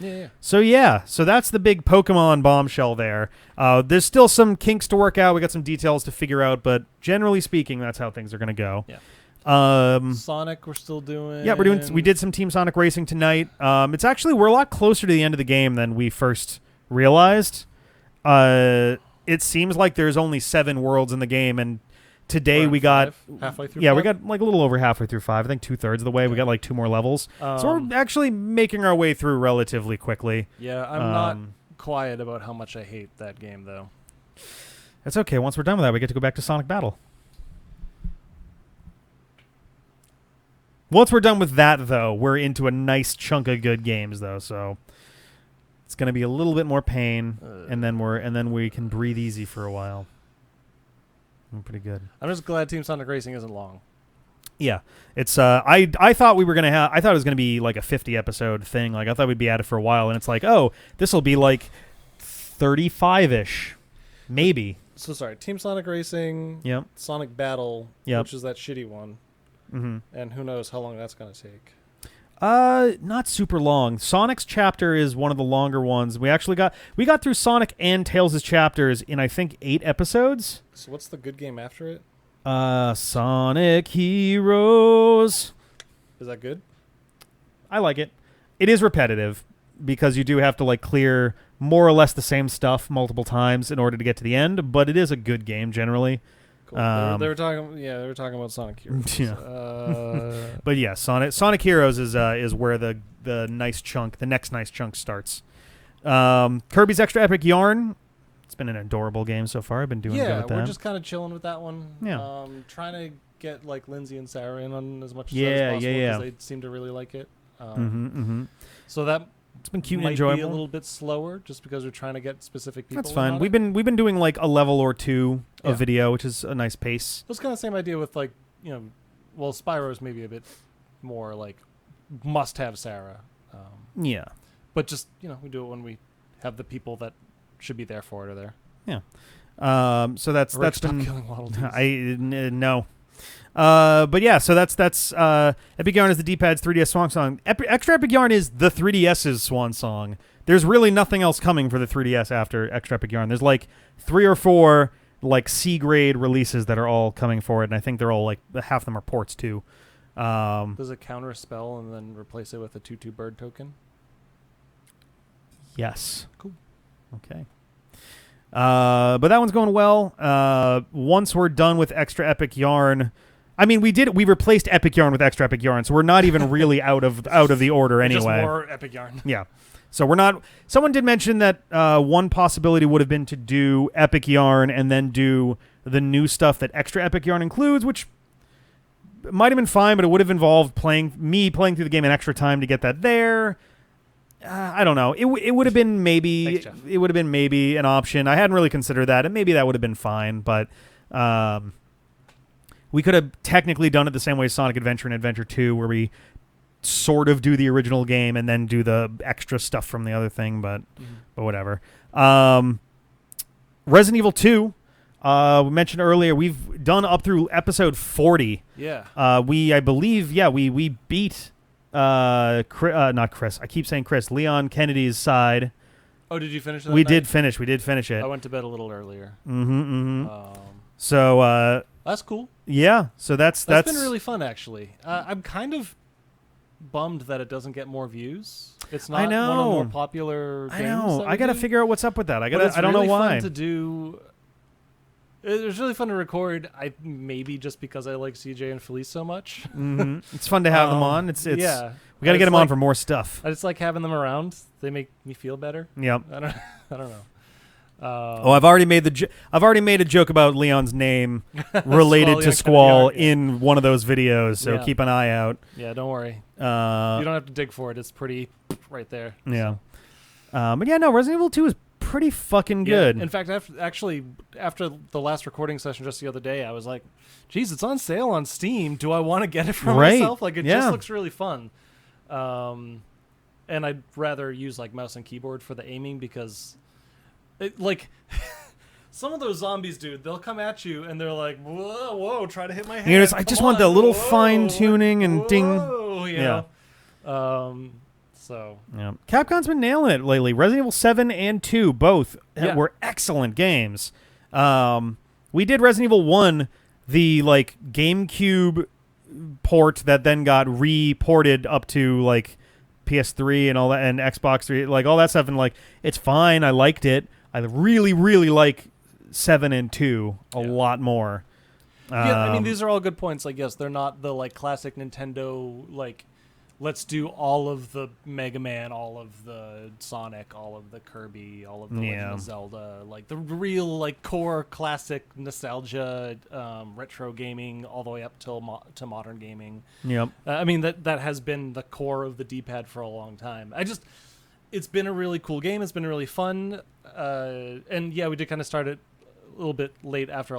So that's the big Pokemon bombshell there. There's still some kinks to work out. We got some details to figure out, but generally speaking, that's how things are going to go. Yeah. Sonic we're still doing. Yeah, we did some Team Sonic racing tonight. It's actually we're a lot closer to the end of the game than we first realized. It seems like there's only 7 worlds in the game, and today we got halfway through. Yeah, we got like a little over halfway through 5. I think 2/3 of the way. We got like 2 more levels, so we're actually making our way through relatively quickly. Yeah, I'm not quiet about how much I hate that game though. That's okay. Once we're done with that, we get to go back to Sonic Battle. Once we're done with that, though, we're into a nice chunk of good games, though. So it's going to be a little bit more pain, and then we can breathe easy for a while. Pretty good. I'm just glad Team Sonic Racing isn't long. Yeah, it's. I thought we were gonna have. I thought it was gonna be like a 50 episode thing. Like I thought we'd be at it for a while, and it's like, oh, this will be like 35-ish, maybe. So sorry, Team Sonic Racing. Yep. Sonic Battle. Yep. Which is that shitty one. Mm-hmm. And who knows how long that's going to take. Not super long. Sonic's chapter is one of the longer ones. We got through Sonic and Tails' chapters in I think 8 episodes. So what's the good game after it? Sonic Heroes. Is that good? I like it. It is repetitive because you do have to like clear more or less the same stuff multiple times in order to get to the end, but it is a good game generally. Cool. They were talking about Sonic Heroes. Yeah. But yeah, Sonic Heroes is where the next nice chunk starts. Kirby's Extra Epic Yarn. It's been an adorable game so far. I've been doing good with that. Yeah, we're just kind of chilling with that one. Yeah. Trying to get like Lindsay and Sarah in on as much as possible because they seem to really like it. So that it's been cute and might enjoyable. Be a little bit slower just because we're trying to get specific people. That's fine. We've been doing like a level or 2 of video, which is a nice pace. It's kind of the same idea with like Spyro's maybe a bit more like must have Sarah. Yeah. But just we do it when we have the people that should be there for it are there. Yeah. So that's stop been killing Waddle Dees. No. But yeah, so that's Epic Yarn is the D-Pad's 3DS swan song. Extra Epic Yarn is the 3DS's swan song there's really nothing else coming for the 3DS after Extra Epic Yarn. There's like 3 or 4 like C grade releases that are all coming for it, and I think they're all like half of them are ports too. Does it counter a spell and then replace it with a 2/2 bird token? Yes. Cool. Okay. But that one's going well. Once we're done with Extra Epic Yarn, I mean, we replaced Epic Yarn with Extra Epic Yarn, so we're not even really out of the order anyway. Just more Epic Yarn. Yeah. So we're not. Someone did mention that one possibility would have been to do Epic Yarn and then do the new stuff that Extra Epic Yarn includes, which might have been fine, but it would have involved playing through the game in extra time to get that there. I don't know. It would have been maybe. Thanks, Jeff. It would have been maybe an option. I hadn't really considered that, and maybe that would have been fine. But we could have technically done it the same way as Sonic Adventure and Adventure 2, where we sort of do the original game and then do the extra stuff from the other thing. But whatever. Resident Evil 2. We mentioned earlier we've done up through episode 40. Yeah. I believe we beat not Chris. I keep saying Chris. Leon Kennedy's side. Oh, did you finish that? We did finish it. I went to bed a little earlier. So that's cool. Yeah. So that's been really fun, actually. I'm kind of bummed that it doesn't get more views. It's not one of the more popular games. I know. I got to figure out what's up with that. I don't really know why. Fun to do. It was really fun to record. Maybe just because I like CJ and Felice so much. It's fun to have them on. It's yeah. We got to get them on for more stuff. I just like having them around. They make me feel better. Yep. I don't know. I've already made a joke about Leon's name related to Squall in one of those videos, so keep an eye out. Yeah, don't worry. You don't have to dig for it. It's pretty right there. Yeah. But yeah, no, Resident Evil 2 is pretty fucking good. In fact, after the last recording session just the other day, I was like, geez, it's on sale on Steam. Do I want to get it for myself? Like, it just looks really fun. And I'd rather use like mouse and keyboard for the aiming because some of those zombies, dude, they'll come at you and they're like, whoa, try to hit my head. I just want the little fine tuning and ding. You know? So yeah, Capcom's been nailing it lately. Resident Evil 7 and 2 both were excellent games. We did Resident Evil 1, the like GameCube port that then got reported up to like PS3 and all that and Xbox 3, like all that stuff, and like it's fine. I liked it. I really, really like 7 and 2 a lot more. Yeah, I mean, these are all good points. Like, yes, they're not the like classic Nintendo like, let's do all of the Mega Man, all of the Sonic, all of the Kirby, all of the Legend of Zelda, like the real like core classic nostalgia, retro gaming, all the way up to modern gaming. Yep. I mean that has been the core of the D-pad for a long time. It's been a really cool game. It's been really fun, and yeah, we did kind of start it a little bit late after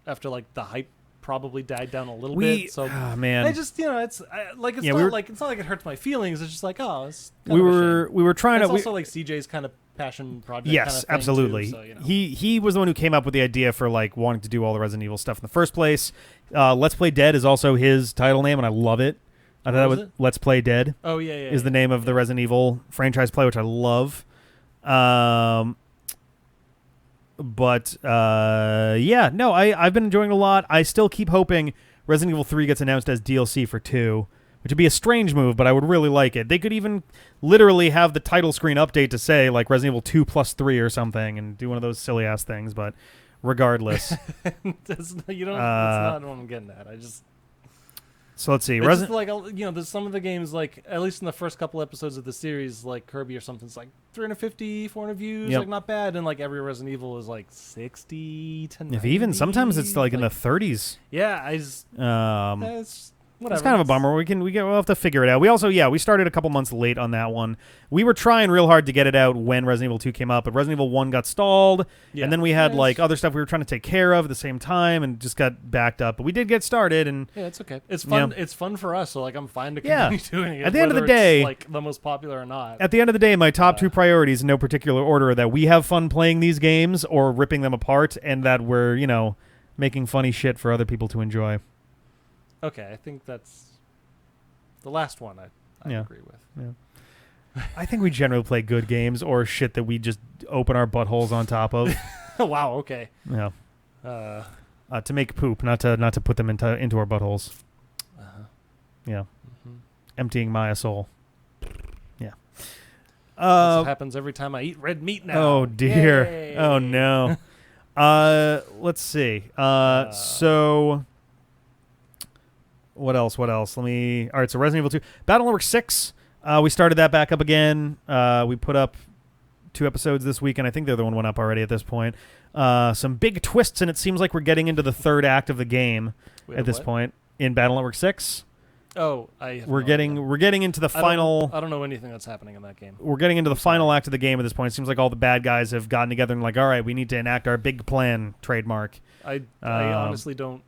after like the hype probably died down a little bit. So man, I just it's not like it hurts my feelings. It's just like it's we were trying it's to also like CJ's kind of passion project. Yes, kind of thing absolutely. Too, so, He was the one who came up with the idea for like wanting to do all the Resident Evil stuff in the first place. Let's Play Dead is also his title name, and I love it. I thought that was Let's Play Dead. Oh yeah, is the name of the Resident Evil franchise play, which I love. But I've been enjoying it a lot. I still keep hoping Resident Evil 3 gets announced as DLC for 2, which would be a strange move, but I would really like it. They could even literally have the title screen update to say like Resident Evil 2 plus 3 or something and do one of those silly ass things, but regardless. That's not what I'm getting at. So let's see. It's like there's some of the games, like at least in the first couple episodes of the series, like Kirby or something's like 350, 400 views, like not bad, and like every Resident Evil is like 60 to 90. If even sometimes it's like in the 30s. Yeah, it's whatever. It's kind of a bummer. We'll have to figure it out. We also we started a couple months late on that one. We were trying real hard to get it out when Resident Evil 2 came out, but Resident Evil 1 got stalled, and then we had like other stuff we were trying to take care of at the same time, and just got backed up. But we did get started, and it's okay. It's fun. It's fun for us, so like I'm fine to continue doing it. At the end of the day, it's like the most popular or not. At the end of the day, my top two priorities, in no particular order, are that we have fun playing these games or ripping them apart, and that we're making funny shit for other people to enjoy. Okay, I think that's the last one I agree with. I think we generally play good games or shit that we just open our buttholes on top of. Wow. Okay. Yeah. To make poop, not to put them into our buttholes. Yeah. Mm-hmm. Emptying my soul. Yeah. This happens every time I eat red meat now. Oh dear. Yay. Oh no. Let's see. So what else? All right, so Resident Evil 2. Battle Network 6. We started that back up again. We put up 2 episodes this week, and I think the other one went up already at this point. Some big twists, and it seems like we're getting into the third act of the game at this point in Battle Network 6. Oh, we're getting into the final. I don't know anything that's happening in that game. We're getting into the final act of the game at this point. It seems like all the bad guys have gotten together and like, all right, we need to enact our big plan. Trademark. I honestly don't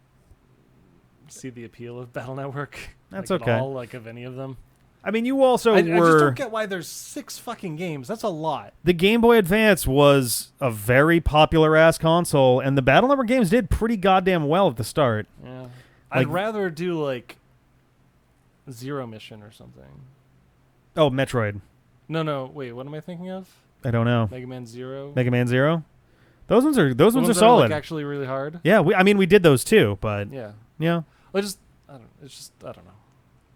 see the appeal of Battle Network. That's like, okay. At all, like of any of them. I mean, you also I were. I just don't get why there's 6 fucking games. That's a lot. The Game Boy Advance was a very popular ass console, and the Battle Network games did pretty goddamn well at the start. Yeah, I'd rather do like Zero Mission or something. Oh, Metroid. No. Wait, what am I thinking of? I don't know. Mega Man Zero. Mega Man Zero. Those ones are that solid. Are, like, actually really hard. Yeah, we did those too, but yeah. Yeah. I don't know.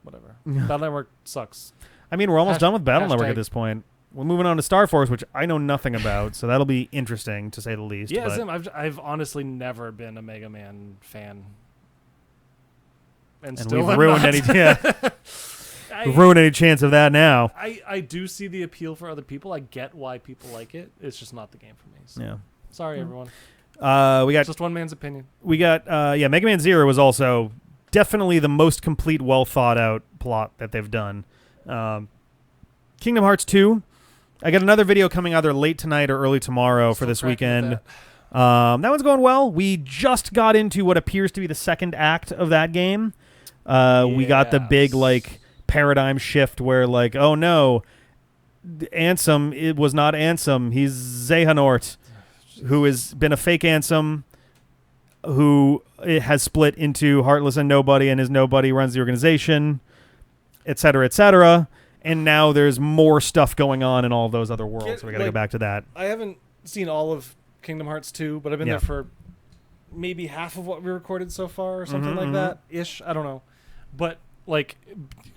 Whatever. Battle Network sucks. I mean, we're almost done with Battle Network at this point. We're moving on to Star Force, which I know nothing about, so that'll be interesting to say the least. Yeah, I've honestly never been a Mega Man fan. And still we've ruined we've ruined any chance of that now. I do see the appeal for other people. I get why people like it. It's just not the game for me. So. Yeah. Sorry, everyone. We got just one man's opinion. We got Mega Man Zero was also definitely the most complete, well thought out plot that they've done. Kingdom Hearts 2. I got another video coming either late tonight or early tomorrow for this weekend. That one's going well. We just got into what appears to be the second act of that game. We got the big paradigm shift where oh no, Ansem, it was not Ansem. He's Xehanort, who has been a fake Ansem, who has split into Heartless and Nobody, and his Nobody runs the organization, etc., etc. And now there's more stuff going on in all those other worlds, so we got to go back to that. I haven't seen all of Kingdom Hearts 2, but I've been there for maybe half of what we recorded so far or something like that ish. I don't know. But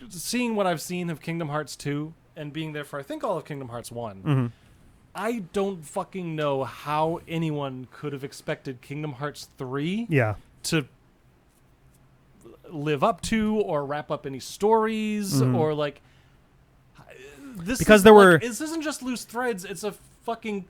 seeing what I've seen of Kingdom Hearts 2 and being there for I think all of Kingdom Hearts 1, I don't fucking know how anyone could have expected Kingdom Hearts 3 to live up to or wrap up any stories or this this isn't just loose threads, it's a fucking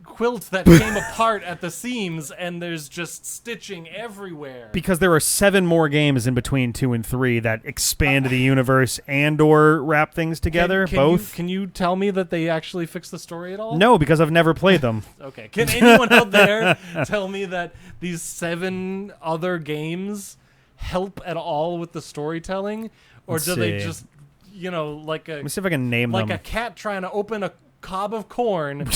quilt that came apart at the seams and there's just stitching everywhere. Because there are 7 more games in between 2 and 3 that expand the universe and or wrap things together, both. Can you tell me that they actually fixed the story at all? No, because I've never played them. Okay. Can anyone out there tell me that these 7 other games help at all with the storytelling? Or do they just, let me see if I can name them. Like a cat trying to open a cob of corn.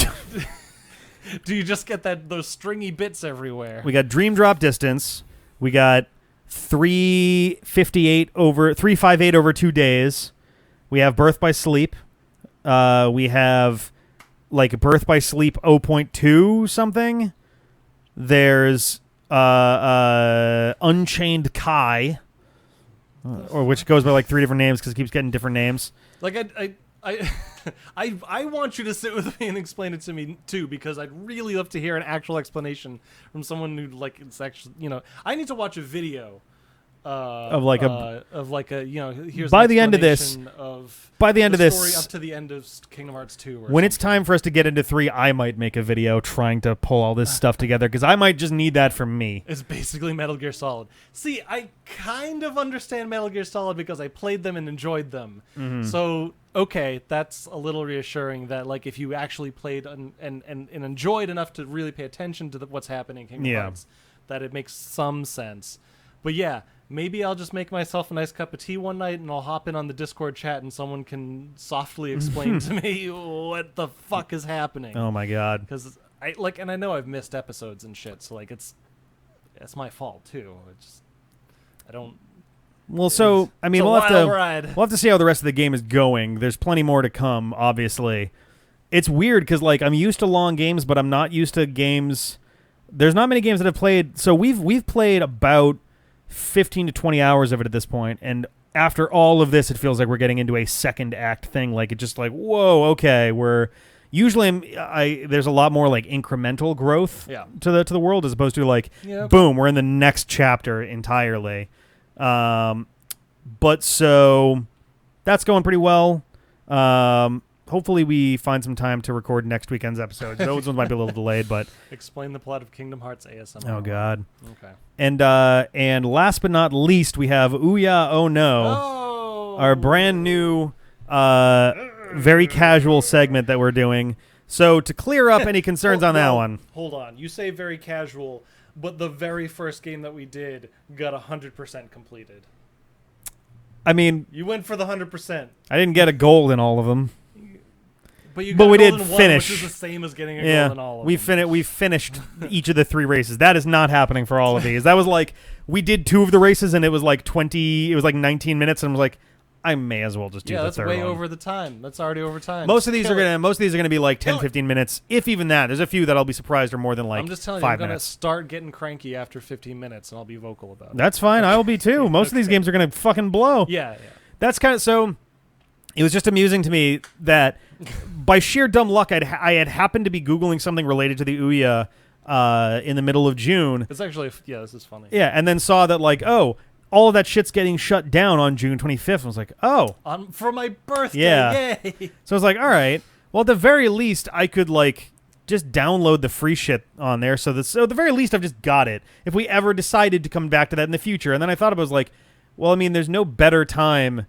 Do you just get those stringy bits everywhere? We got Dream Drop Distance. We got 358 over 2 days. We have Birth by Sleep. We have Birth by Sleep 0.2 something. There's Unchained Kai, or which goes by 3 different names because it keeps getting different names. I want you to sit with me and explain it to me too, because I'd really love to hear an actual explanation from someone who it's actually I need to watch a video here's by the end of this story up to the end of Kingdom Hearts 2 when it's time for us to get into 3, I might make a video trying to pull all this stuff together because I might just need that from me. It's basically Metal Gear Solid. See, I kind of understand Metal Gear Solid because I played them and enjoyed them. So okay, that's a little reassuring that if you actually played and enjoyed enough to really pay attention to what's happening in Kingdom Hearts, that it makes some sense. But yeah, maybe I'll just make myself a nice cup of tea one night and I'll hop in on the Discord chat and someone can softly explain to me what the fuck is happening. Oh my god. Because and I know I've missed episodes and shit, so it's my fault too. I don't Well, so I mean, It's a wild ride. we'll have to see how the rest of the game is going. There's plenty more to come, obviously. It's weird because like I'm used to long games, but I'm not used to games. There's not many games that I've played. So we've played about 15 to 20 hours of it at this point, and after all of this, it feels like we're getting into a second act thing. Like it's just like, whoa, okay, we're usually there's a lot more like incremental growth to the world as opposed to like boom, we're in the next chapter entirely. But so that's going pretty well. Hopefully we find some time to record next weekend's episode. Those ones might be a little delayed, but explain the plot of Kingdom Hearts ASMR. Oh God. Okay. And last but not least, we have Ouya Oh No, our brand new, very casual segment that we're doing. So to clear up any concerns on that one. Hold on. You say very casual, but the very first game that we did got 100% completed. I mean, you went for the 100%. I didn't get a gold in all of them. But we did one, finish. Which is the same as getting a gold in all of them. We finished each of the 3 races. That is not happening for all of these. That was like, we did 2 of the races and it was like 19 minutes and I was like, I may as well just do the third one. Yeah, that's way over the time. That's already over time. Most of these are gonna be like 10, 15 minutes, if even that. There's a few that I'll be surprised are more than like 5 minutes. I'm just telling you, I'm gonna start getting cranky after 15 minutes and I'll be vocal about it. That's fine. I will be too. Most of these games are gonna fucking blow. Yeah. That's kind of so. It was just amusing to me that by sheer dumb luck, I had happened to be Googling something related to the Ouya in the middle of June. It's actually, this is funny. Yeah, and then saw that like, oh, all of that shit's getting shut down on June 25th. I was like, oh. For my birthday, yay. So I was like, all right. Well, at the very least, I could like just download the free shit on there. So at the very least, I've just got it. If we ever decided to come back to that in the future. And then I thought it was like, well, I mean, there's no better time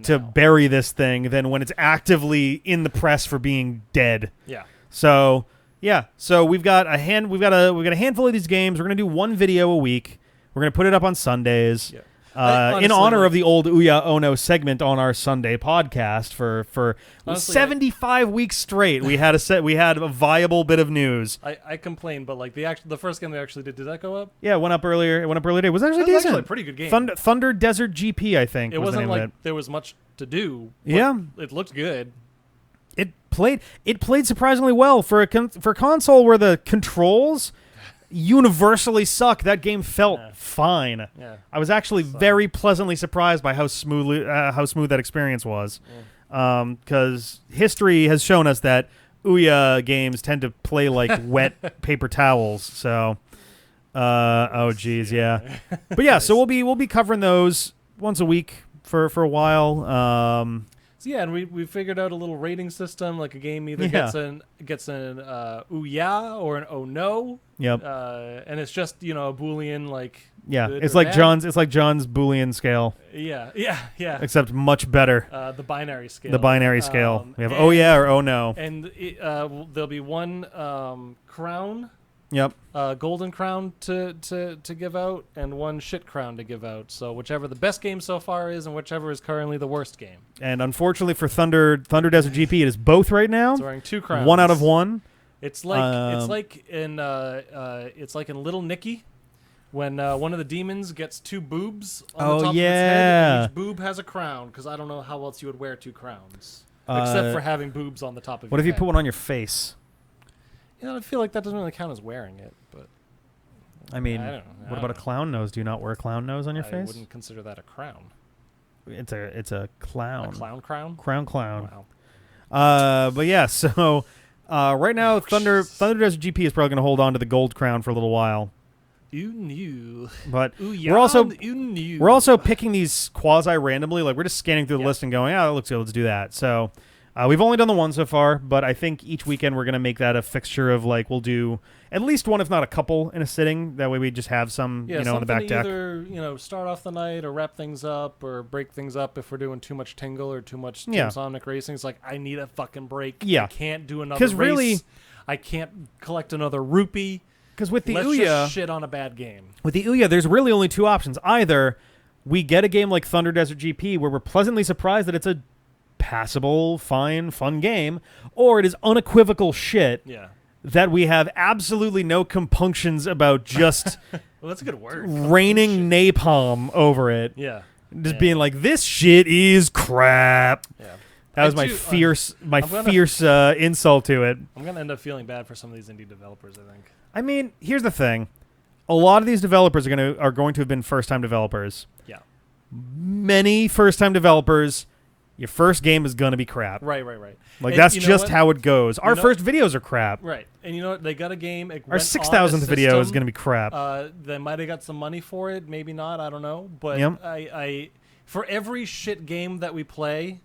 to bury this thing than when it's actively in the press for being dead. Yeah. So we've got a handful of these games. We're gonna do 1 video a week. We're gonna put it up on Sundays. Yeah. Honestly, in honor of the old Ouya Oh No segment on our Sunday podcast for honestly, 75 weeks straight, we had a viable bit of news. I complain, but like the first game they actually did that go up? Yeah, it went up earlier. It went up earlier today. It was actually decent. Actually a pretty good game. Thunder Desert GP, I think. It was wasn't the name like of it. There was much to do. Yeah, it looked good. It played surprisingly well for a console where the controls universally suck. That game felt fine. Yeah. I was actually very pleasantly surprised by how smooth that experience was. Because history has shown us that Ouya games tend to play like wet paper towels. So, oh geez, yeah. But yeah, so we'll be covering those once a week for a while. So yeah, and we figured out a little rating system. Like a game either gets an Ouya or an oh no. Yep. And it's just a Boolean like. Yeah, it's like John's Boolean scale. Yeah. Except much better. The binary scale. The binary scale. We have oh yeah or oh no. And there'll be one crown. Yep. Golden crown to give out and one shit crown to give out. So whichever the best game so far is and whichever is currently the worst game. And unfortunately for Thunder Desert GP, it is both right now. It's wearing 2 crowns. 1 out of 1. It's like in Little Nicky when one of the demons gets 2 boobs on the top of its head. And each boob has a crown because I don't know how else you would wear 2 crowns except for having boobs on the top of your head. What if you put one on your face? I feel like that doesn't really count as wearing it, but I mean, what about a clown nose? Do you not wear a clown nose on your face? I wouldn't consider that a crown. It's a clown. A clown crown? Crown. Wow. But yeah, so right now Thunder Desert GP is probably going to hold on to the gold crown for a little while. You knew. But we're also picking these quasi randomly. Like we're just scanning through the list and going, that looks good. Let's do that. So we've only done the 1 so far, but I think each weekend we're going to make that a fixture of like we'll do at least 1, if not a couple, in a sitting. That way we just have some, in the back deck. Either start off the night or wrap things up or break things up if we're doing too much Tingle or too much Team Sonic Racing. It's like I need a fucking break. Yeah, I can't do another race. Really, I can't collect another rupee. Because with the Let's Ouya, just shit on a bad game. With the Ouya, there's really only 2 options. Either we get a game like Thunder Desert GP where we're pleasantly surprised that it's a passable, fine, fun game, or it is unequivocal shit that we have absolutely no compunctions about just well, that's a good word. Raining napalm over it. Yeah. just being like, "This shit is crap." Yeah. That was my fierce insult to it. I'm gonna end up feeling bad for some of these indie developers, I think. I mean, here's the thing: a lot of these developers are going to have been first-time developers. Yeah. Many first-time developers, your first game is gonna be crap. Right. Like, and that's just how it goes. Our first videos are crap. Right. And you know what? They got a game. Our 6,000th video is gonna be crap. They might have got some money for it, maybe not. I don't know. But Yep. I for every shit game that we play,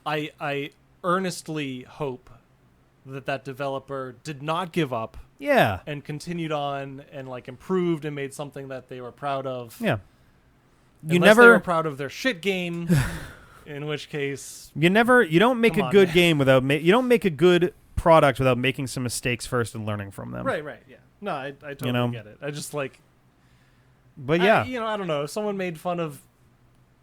I earnestly hope that developer did not give up. Yeah. And continued on and like improved and made something that they were proud of. Yeah. They were proud of their shit game, in which case you don't make a good game without you don't make a good product without making some mistakes first and learning from them. Right, yeah. No, I totally get it. I just like, but yeah, I don't know. If someone made fun of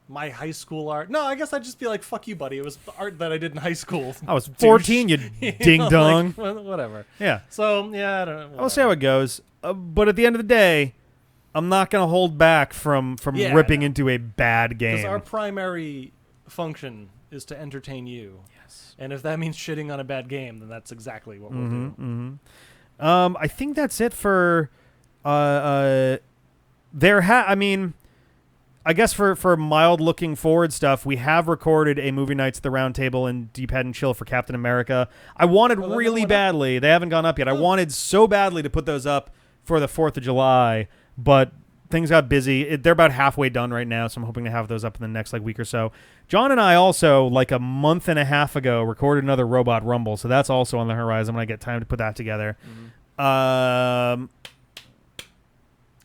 my high school art. No, I guess I'd just be like, fuck you, buddy. It was art that I did in high school. I was 14, you ding dong. Like, whatever. Yeah. So, yeah, I don't know. I'll see how it goes. But at the end of the day, I'm not going to hold back from ripping into a bad game. Because our primary function is to entertain you. Yes. And if that means shitting on a bad game, then that's exactly what we'll do. Mm-hmm. I think that's it for I guess for mild looking forward stuff, we have recorded a Movie Nights at the Round Table and Deep Head and Chill for Captain America. I wanted really badly. They haven't gone up yet. I wanted so badly to put those up for the 4th of July, but things got busy. They're about halfway done right now, so I'm hoping to have those up in the next week or so. John and I also, like a month and a half ago, recorded another Robot Rumble, so that's also on the horizon when I get time to put that together. Mm-hmm.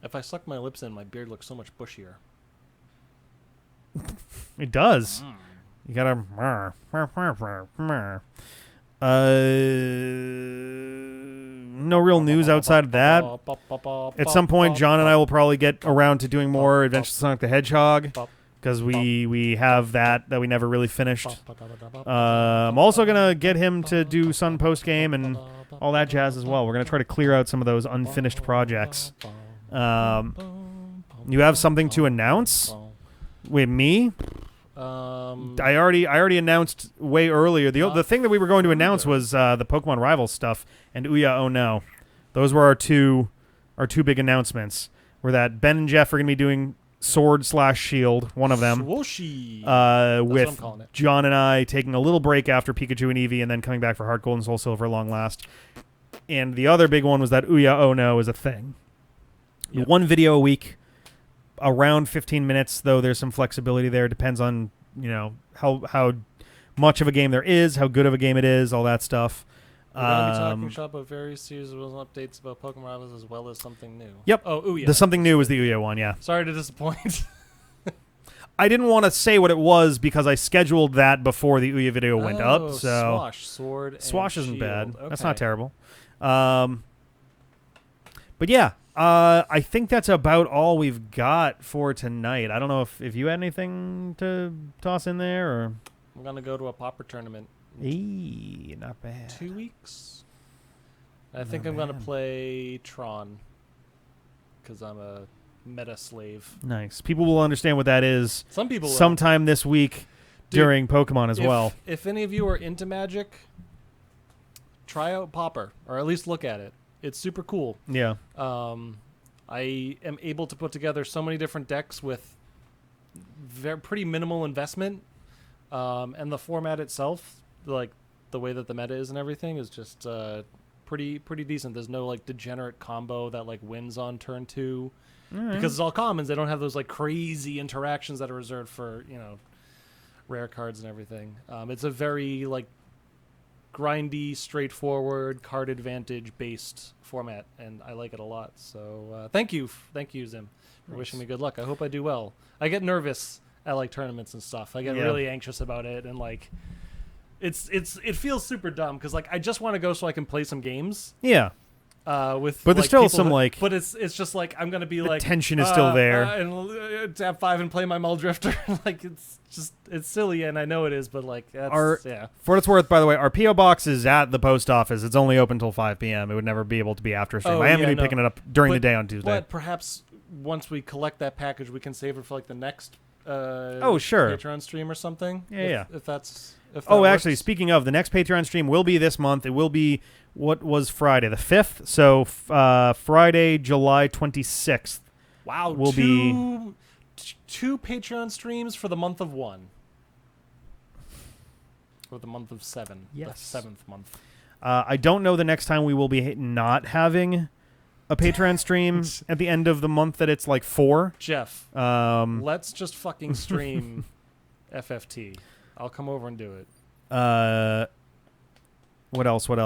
If I suck my lips in, my beard looks so much bushier. It does. You gotta. No real news outside of that. At some point, John and I will probably get around to doing more Adventures of Sonic the Hedgehog because we have that we never really finished. I'm also gonna get him to do Sun Post Game and all that jazz as well. We're gonna try to clear out some of those unfinished projects. You have something to announce? With me? I already announced way earlier. The thing that we were going to announce was the Pokemon Rivals stuff and Ouya Oh No. Those were our two big announcements. Were that Ben and Jeff are going to be doing Sword/Shield, one of them. Swooshy. With John and I taking a little break after Pikachu and Eevee and then coming back for Heart Gold and Soul Silver long last. And the other big one was that Ouya Oh No is a thing. Yep. One video a week. Around 15 minutes, though there's some flexibility there. Depends on, how much of a game there is, how good of a game it is, all that stuff. We're going to be talking shop about various series of updates about Pokemon Rivals as well as something new. Yep. Oh, Ouya. The something new was the Ouya one, yeah. Sorry to disappoint. I didn't want to say what it was because I scheduled that before the Ouya video went up. So Swash, Sword, Swash and isn't Shield. bad. Okay. That's not terrible. But yeah. I think that's about all we've got for tonight. I don't know if you had anything to toss in there, or I'm gonna go to a Pauper tournament. Not bad. 2 weeks. I think I'm gonna play Tron because I'm a meta slave. Nice. People will understand what that is. Some people will. Sometime this week during Pokemon as well. If any of you are into Magic, try out Pauper, or at least look at it. It's super cool. Yeah. I am able to put together so many different decks with pretty minimal investment. And the format itself, like the way that the meta is and everything, is just pretty decent. There's no like degenerate combo that like wins on turn 2. Because it's all commons. They don't have those like crazy interactions that are reserved for, rare cards and everything. It's a very like grindy, straightforward, card advantage based format, and I like it a lot. So thank you, Zim, for wishing me good luck. I hope I do well. I get nervous at like tournaments and stuff. I get really anxious about it, and like it feels super dumb because like I just want to go so I can play some games. Yeah. But there's still some like. But it's just like I'm gonna be like tension is still there. And tap 5 and play my Muldrifter. Like it's silly, and I know it is, but like that's For what it's worth, by the way, our PO box is at the post office. It's only open till 5 p.m. It would never be able to be after stream. I am gonna be picking it up during the day on Tuesday. But perhaps once we collect that package, we can save it for like the next Oh, sure. Patreon stream or something. Yeah. If that Actually, works. speaking of, the next Patreon stream will be this month. It will be, what was Friday? The 5th? So Friday, July 26th. Wow, will be two Patreon streams for the month of 1. Or the month of 7. Yes. The 7th month. I don't know the next time we will be not having a Patreon stream at the end of the month that it's like 4. Jeff, let's just fucking stream FFT. I'll come over and do it. What else? There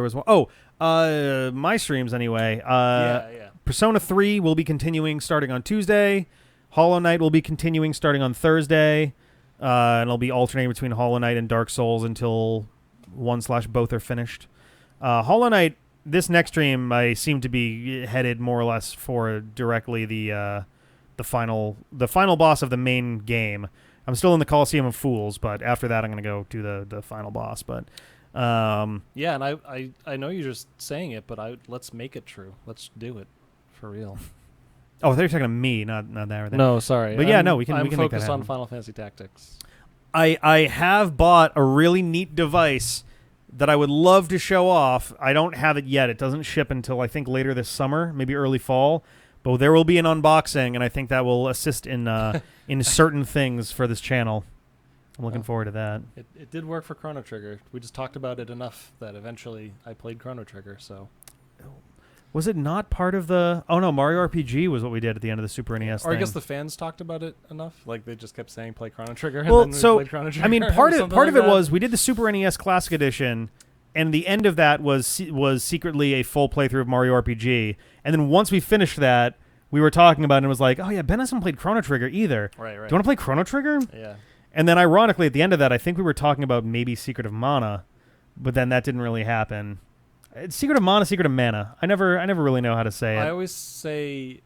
was one. Oh, my streams anyway. Yeah. Persona 3 will be continuing starting on Tuesday. Hollow Knight will be continuing starting on Thursday. And it'll be alternating between Hollow Knight and Dark Souls until 1/both are finished. Hollow Knight, this next stream, I seem to be headed more or less for directly the final boss of the main game. I'm still in the Coliseum of Fools, but after that I'm going to go do the final boss. But yeah, and I know you're just saying it, but let's make it true. Let's do it for real. Oh, they're talking to me, not that. No, sorry. But yeah, no, we can I'm make that focused on happen. Final Fantasy Tactics. I have bought a really neat device that I would love to show off. I don't have it yet. It doesn't ship until I think later this summer, maybe early fall. But there will be an unboxing, and I think that will assist in in certain things for this channel. I'm looking forward to that. It did work for Chrono Trigger. We just talked about it enough that eventually I played Chrono Trigger, so... Was it not part of the... Oh, no, Mario RPG was what we did at the end of the Super NES Or thing. I guess the fans talked about it enough. Like, they just kept saying, play Chrono Trigger, Well, and then so, we played Chrono Trigger. I mean, or part something of like it that. was we did the Super NES Classic Edition, and the end of that was secretly a full playthrough of Mario RPG. And then once we finished that, we were talking about it and it was like, oh, yeah, Ben hasn't played Chrono Trigger either. Right. Do you want to play Chrono Trigger? Yeah. And then, ironically, at the end of that, I think we were talking about maybe Secret of Mana, but then that didn't really happen. It's Secret of Mana, Secret of Mana. I never really know how to say it. I always say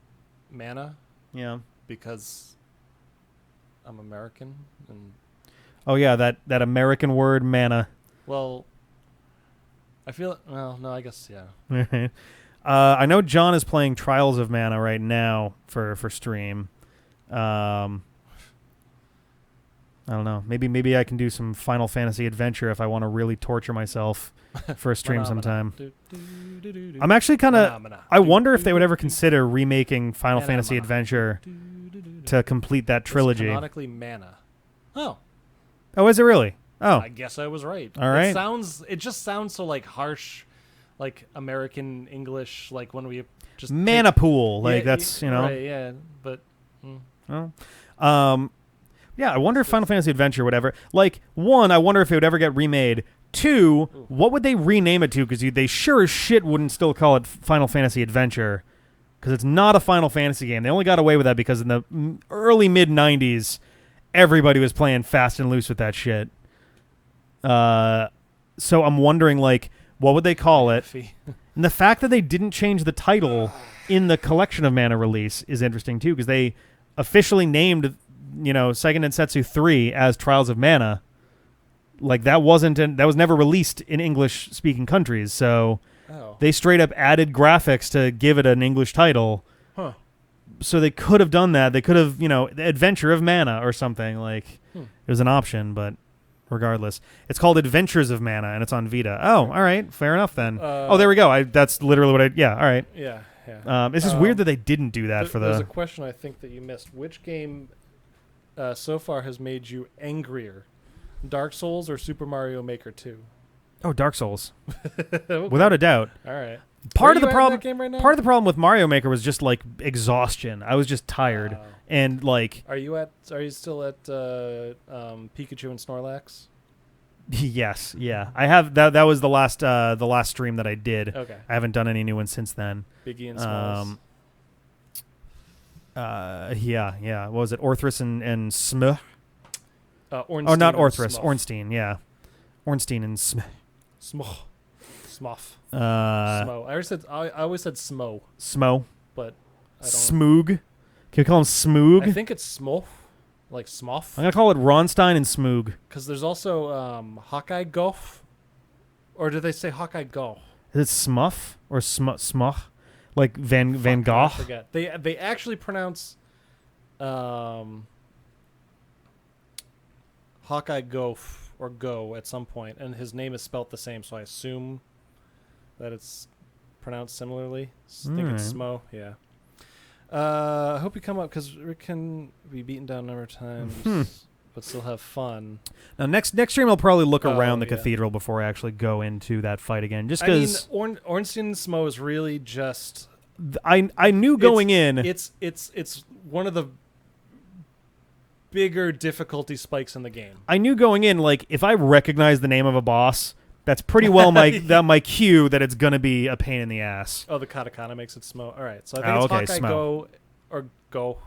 mana. Yeah. Because I'm American. And Oh, yeah, that American word, mana. well, I feel... Well, no, I guess, yeah. I know John is playing Trials of Mana right now for stream. I don't know. Maybe I can do some Final Fantasy Adventure if I want to really torture myself for a stream sometime. I'm actually kind of... I wonder if they would ever consider remaking Final Fantasy Adventure to complete that trilogy. It's canonically mana. Oh. Oh, is it really? Oh. I guess I was right. All right. It just sounds so like harsh, like American English, like when we just Mana pool. Like, yeah, that's, you know. Right, yeah, but... Oh. Yeah, I wonder if Final Fantasy Adventure would ever... Like, 1, I wonder if it would ever get remade. 2, what would they rename it to? Because they sure as shit wouldn't still call it Final Fantasy Adventure. Because it's not a Final Fantasy game. They only got away with that because in the early, mid-90s, everybody was playing fast and loose with that shit. So I'm wondering, like, what would they call it? And the fact that they didn't change the title in the Collection of Mana release is interesting, too, because they officially named... Seiken Densetsu 3 as Trials of Mana. Like, that was never released in English-speaking countries, so they straight up added graphics to give it an English title. Huh. So they could have done that. They could have, The Adventure of Mana or something. Like, it was an option, but regardless. It's called Adventures of Mana, and it's on Vita. Oh, all right. Fair enough, then. There we go. That's literally what all right. Yeah. It's just weird that they didn't do that for the... There's a question I think that you missed. Which game... so far has made you angrier, Dark Souls or Super Mario Maker 2? Oh, Dark Souls, Okay. Without a doubt. All right. Part Where of the you at in problem, that game right now? part of the problem with Mario Maker was just like exhaustion. I was just tired, Wow. and like, Are you still at Pikachu and Snorlax? yes, yeah, I have that. That was the last stream that I did. Okay. I haven't done any new ones since then. Biggie and Smalls. Yeah. What was it? Orthrus and Smh? Ornstein Oh, not and Orthrus. Smuff. Ornstein. Yeah, Ornstein and Smh. Smuff. Smuff. Uh, Smo. I always said Smo, Smo. but I don't. Smoog. Can we call him Smoog? I think it's Smoff, like Smoff. I'm gonna call it Ronstein and Smoog. Because there's also Hawkeye Golf, or did they say Hawkeye Golf? Is it Smuff or Smuch? Like Van I Gogh? forget. They actually pronounce Hawkeye Go at some point, and his name is spelt the same, so I assume that it's pronounced similarly. I think it's Smo. Yeah. I hope you come up because Rick can be beaten down a number of times, but still have fun. Now, next stream, I'll probably look around the cathedral before I actually go into that fight again. Just because Ornstein and Smo is really just. I knew going in. It's one of the bigger difficulty spikes in the game. I knew going in, like, if I recognize the name of a boss, that's pretty well my cue that it's gonna be a pain in the ass. Oh, the katakana makes it Smo. All right, so I think it's Hawkeye Smo. Go,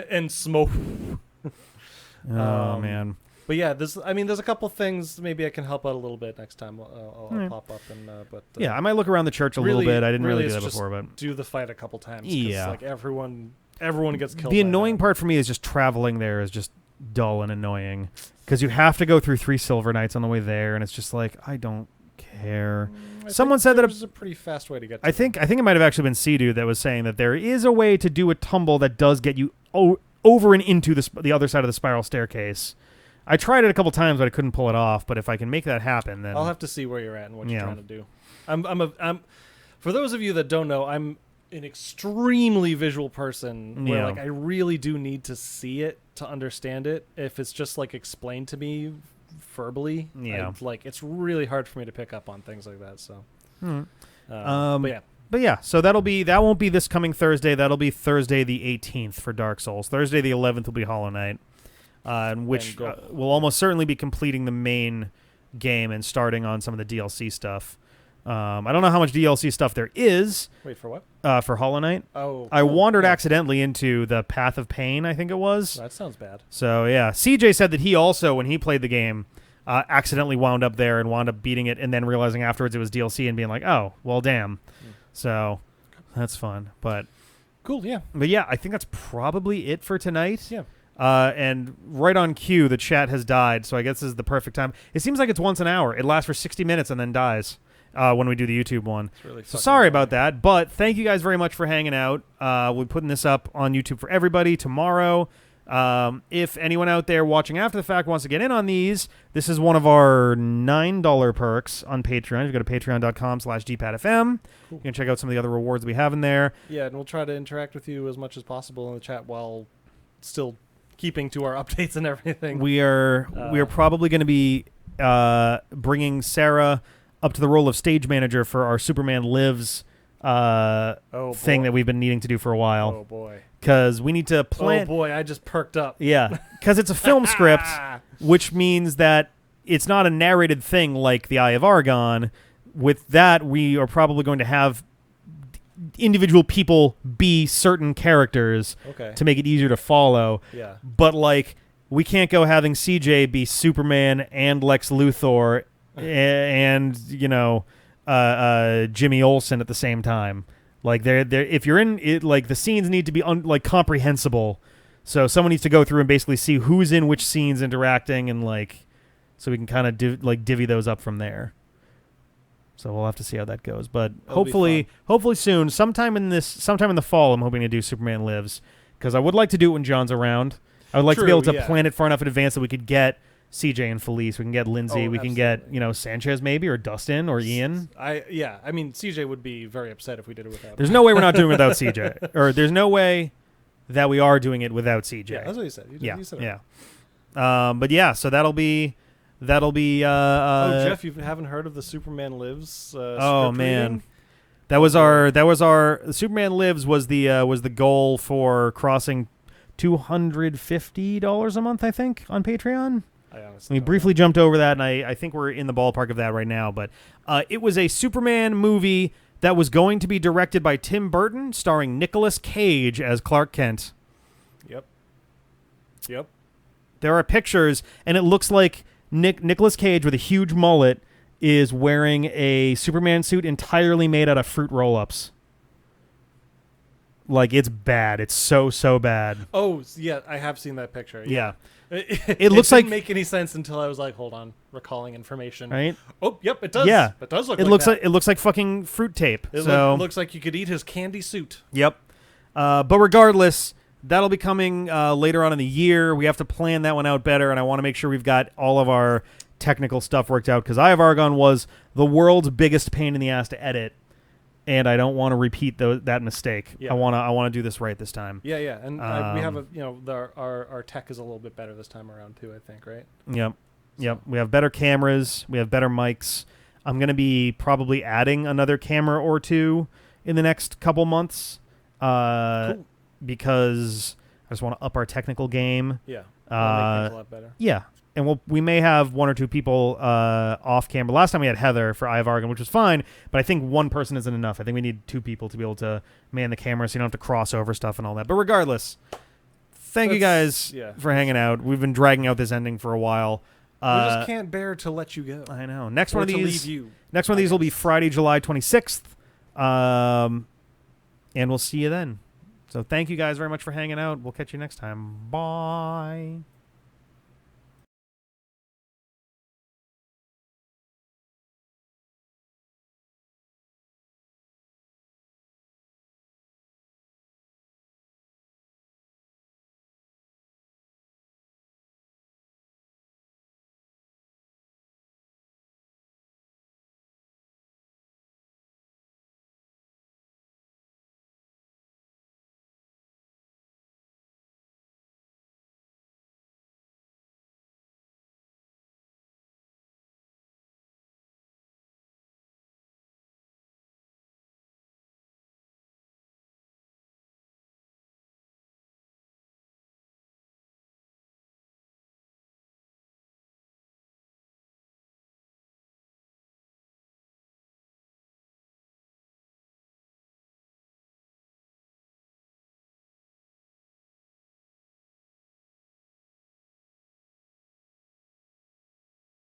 and Smo. Oh man. But yeah, there's a couple things maybe I can help out a little bit next time. I'll pop up and yeah, I might look around the church a little bit. I didn't really do that before, but do the fight a couple times. Yeah, like everyone gets killed. The annoying part for me is just traveling there is just dull and annoying because you have to go through 3 Silver Knights on the way there, and it's just like I don't care. Someone said that there's a pretty fast way to get to I think it might have actually been Sea-Doo that was saying that there is a way to do a tumble that does get you over and into the other side of the spiral staircase. I tried it a couple times, but I couldn't pull it off. But if I can make that happen, then I'll have to see where you're at and what you're trying to do. I'm for those of you that don't know, I'm an extremely visual person. Where like I really do need to see it to understand it. If it's just like explained to me verbally, like it's really hard for me to pick up on things like that. So, But yeah, so that won't be this coming Thursday. That'll be Thursday the 18th for Dark Souls. Thursday the 11th will be Hollow Knight. In which we'll almost certainly be completing the main game and starting on some of the DLC stuff. I don't know how much DLC stuff there is. Wait, for what? For Hollow Knight. Oh. I wandered accidentally into the Path of Pain, I think it was. That sounds bad. So, yeah. CJ said that he also, when he played the game, accidentally wound up there and wound up beating it and then realizing afterwards it was DLC and being like, oh, well, damn. So, that's fun. But cool, yeah. But yeah, I think that's probably it for tonight. Yeah. And right on cue, the chat has died, so I guess this is the perfect time. It seems like it's once an hour. It lasts for 60 minutes and then dies when we do the YouTube one. Really so sorry about that, but thank you guys very much for hanging out. We're putting this up on YouTube for everybody tomorrow. If anyone out there watching after the fact wants to get in on these, this is one of our $9 perks on Patreon. You go to patreon.com/dpatfm. Cool. You can check out some of the other rewards we have in there. Yeah, and we'll try to interact with you as much as possible in the chat while still keeping to our updates and everything. We are probably going to be bringing Sarah up to the role of stage manager for our Superman Lives thing that we've been needing to do for a while. Oh boy. Because we need to plan. Oh boy, I just perked up. Yeah, because it's a film script, which means that it's not a narrated thing like The Eye of Argon. With that, we are probably going to have individual people be certain characters to make it easier to follow. Yeah. But like we can't go having CJ be Superman and Lex Luthor and Jimmy Olsen at the same time. Like they're if you're in it, like the scenes need to be comprehensible. So someone needs to go through and basically see who's in which scenes interacting and like so we can kind of divvy those up from there. So we'll have to see how that goes, but hopefully soon, sometime in the fall, I'm hoping to do Superman Lives because I would like to do it when John's around. I would like to be able to plan it far enough in advance that we could get CJ and Felice, we can get Lindsay, we can get Sanchez maybe or Dustin or Ian. I mean CJ would be very upset if we did it without him. There's no way we're not doing it without CJ, or there's no way that we are doing it without CJ. Yeah, that's what you said. You said it. But yeah, so that'll be. Jeff, you haven't heard of the Superman Lives? Oh man, reading? that was our Superman Lives was the goal for crossing $250 a month, I think, on Patreon. We briefly jumped over that, and I think we're in the ballpark of that right now. But it was a Superman movie that was going to be directed by Tim Burton, starring Nicolas Cage as Clark Kent. Yep. There are pictures, and it looks like Nicolas Cage with a huge mullet is wearing a Superman suit entirely made out of fruit roll-ups. Like, it's bad. It's so bad. Oh, yeah, I have seen that picture. Yeah. It looks like... It didn't make any sense until I was like, hold on, recalling information. Right? Oh, yep, it does. Yeah. It does look it like looks that. like It looks like fucking fruit tape. It looks like you could eat his candy suit. Yep. But regardless, that'll be coming later on in the year. We have to plan that one out better, and I want to make sure we've got all of our technical stuff worked out, because Eye of Argon was the world's biggest pain in the ass to edit, and I don't want to repeat that mistake. Yeah. I want to do this right this time. Yeah, and we have our tech is a little bit better this time around too, I think, right? Yep. We have better cameras. We have better mics. I'm going to be probably adding another camera or two in the next couple months, Cool. because I just want to up our technical game. Yeah, that'll make things a lot better. Yeah, and we may have one or two people off camera. Last time we had Heather for Eye of Argon, which was fine, but I think one person isn't enough. I think we need two people to be able to man the camera, so you don't have to cross over stuff and all that. But regardless, thank you guys for hanging out. We've been dragging out this ending for a while. We just can't bear to let you go. I know. Next one of these leave will be Friday, July 26th. And we'll see you then. So thank you guys very much for hanging out. We'll catch you next time. Bye.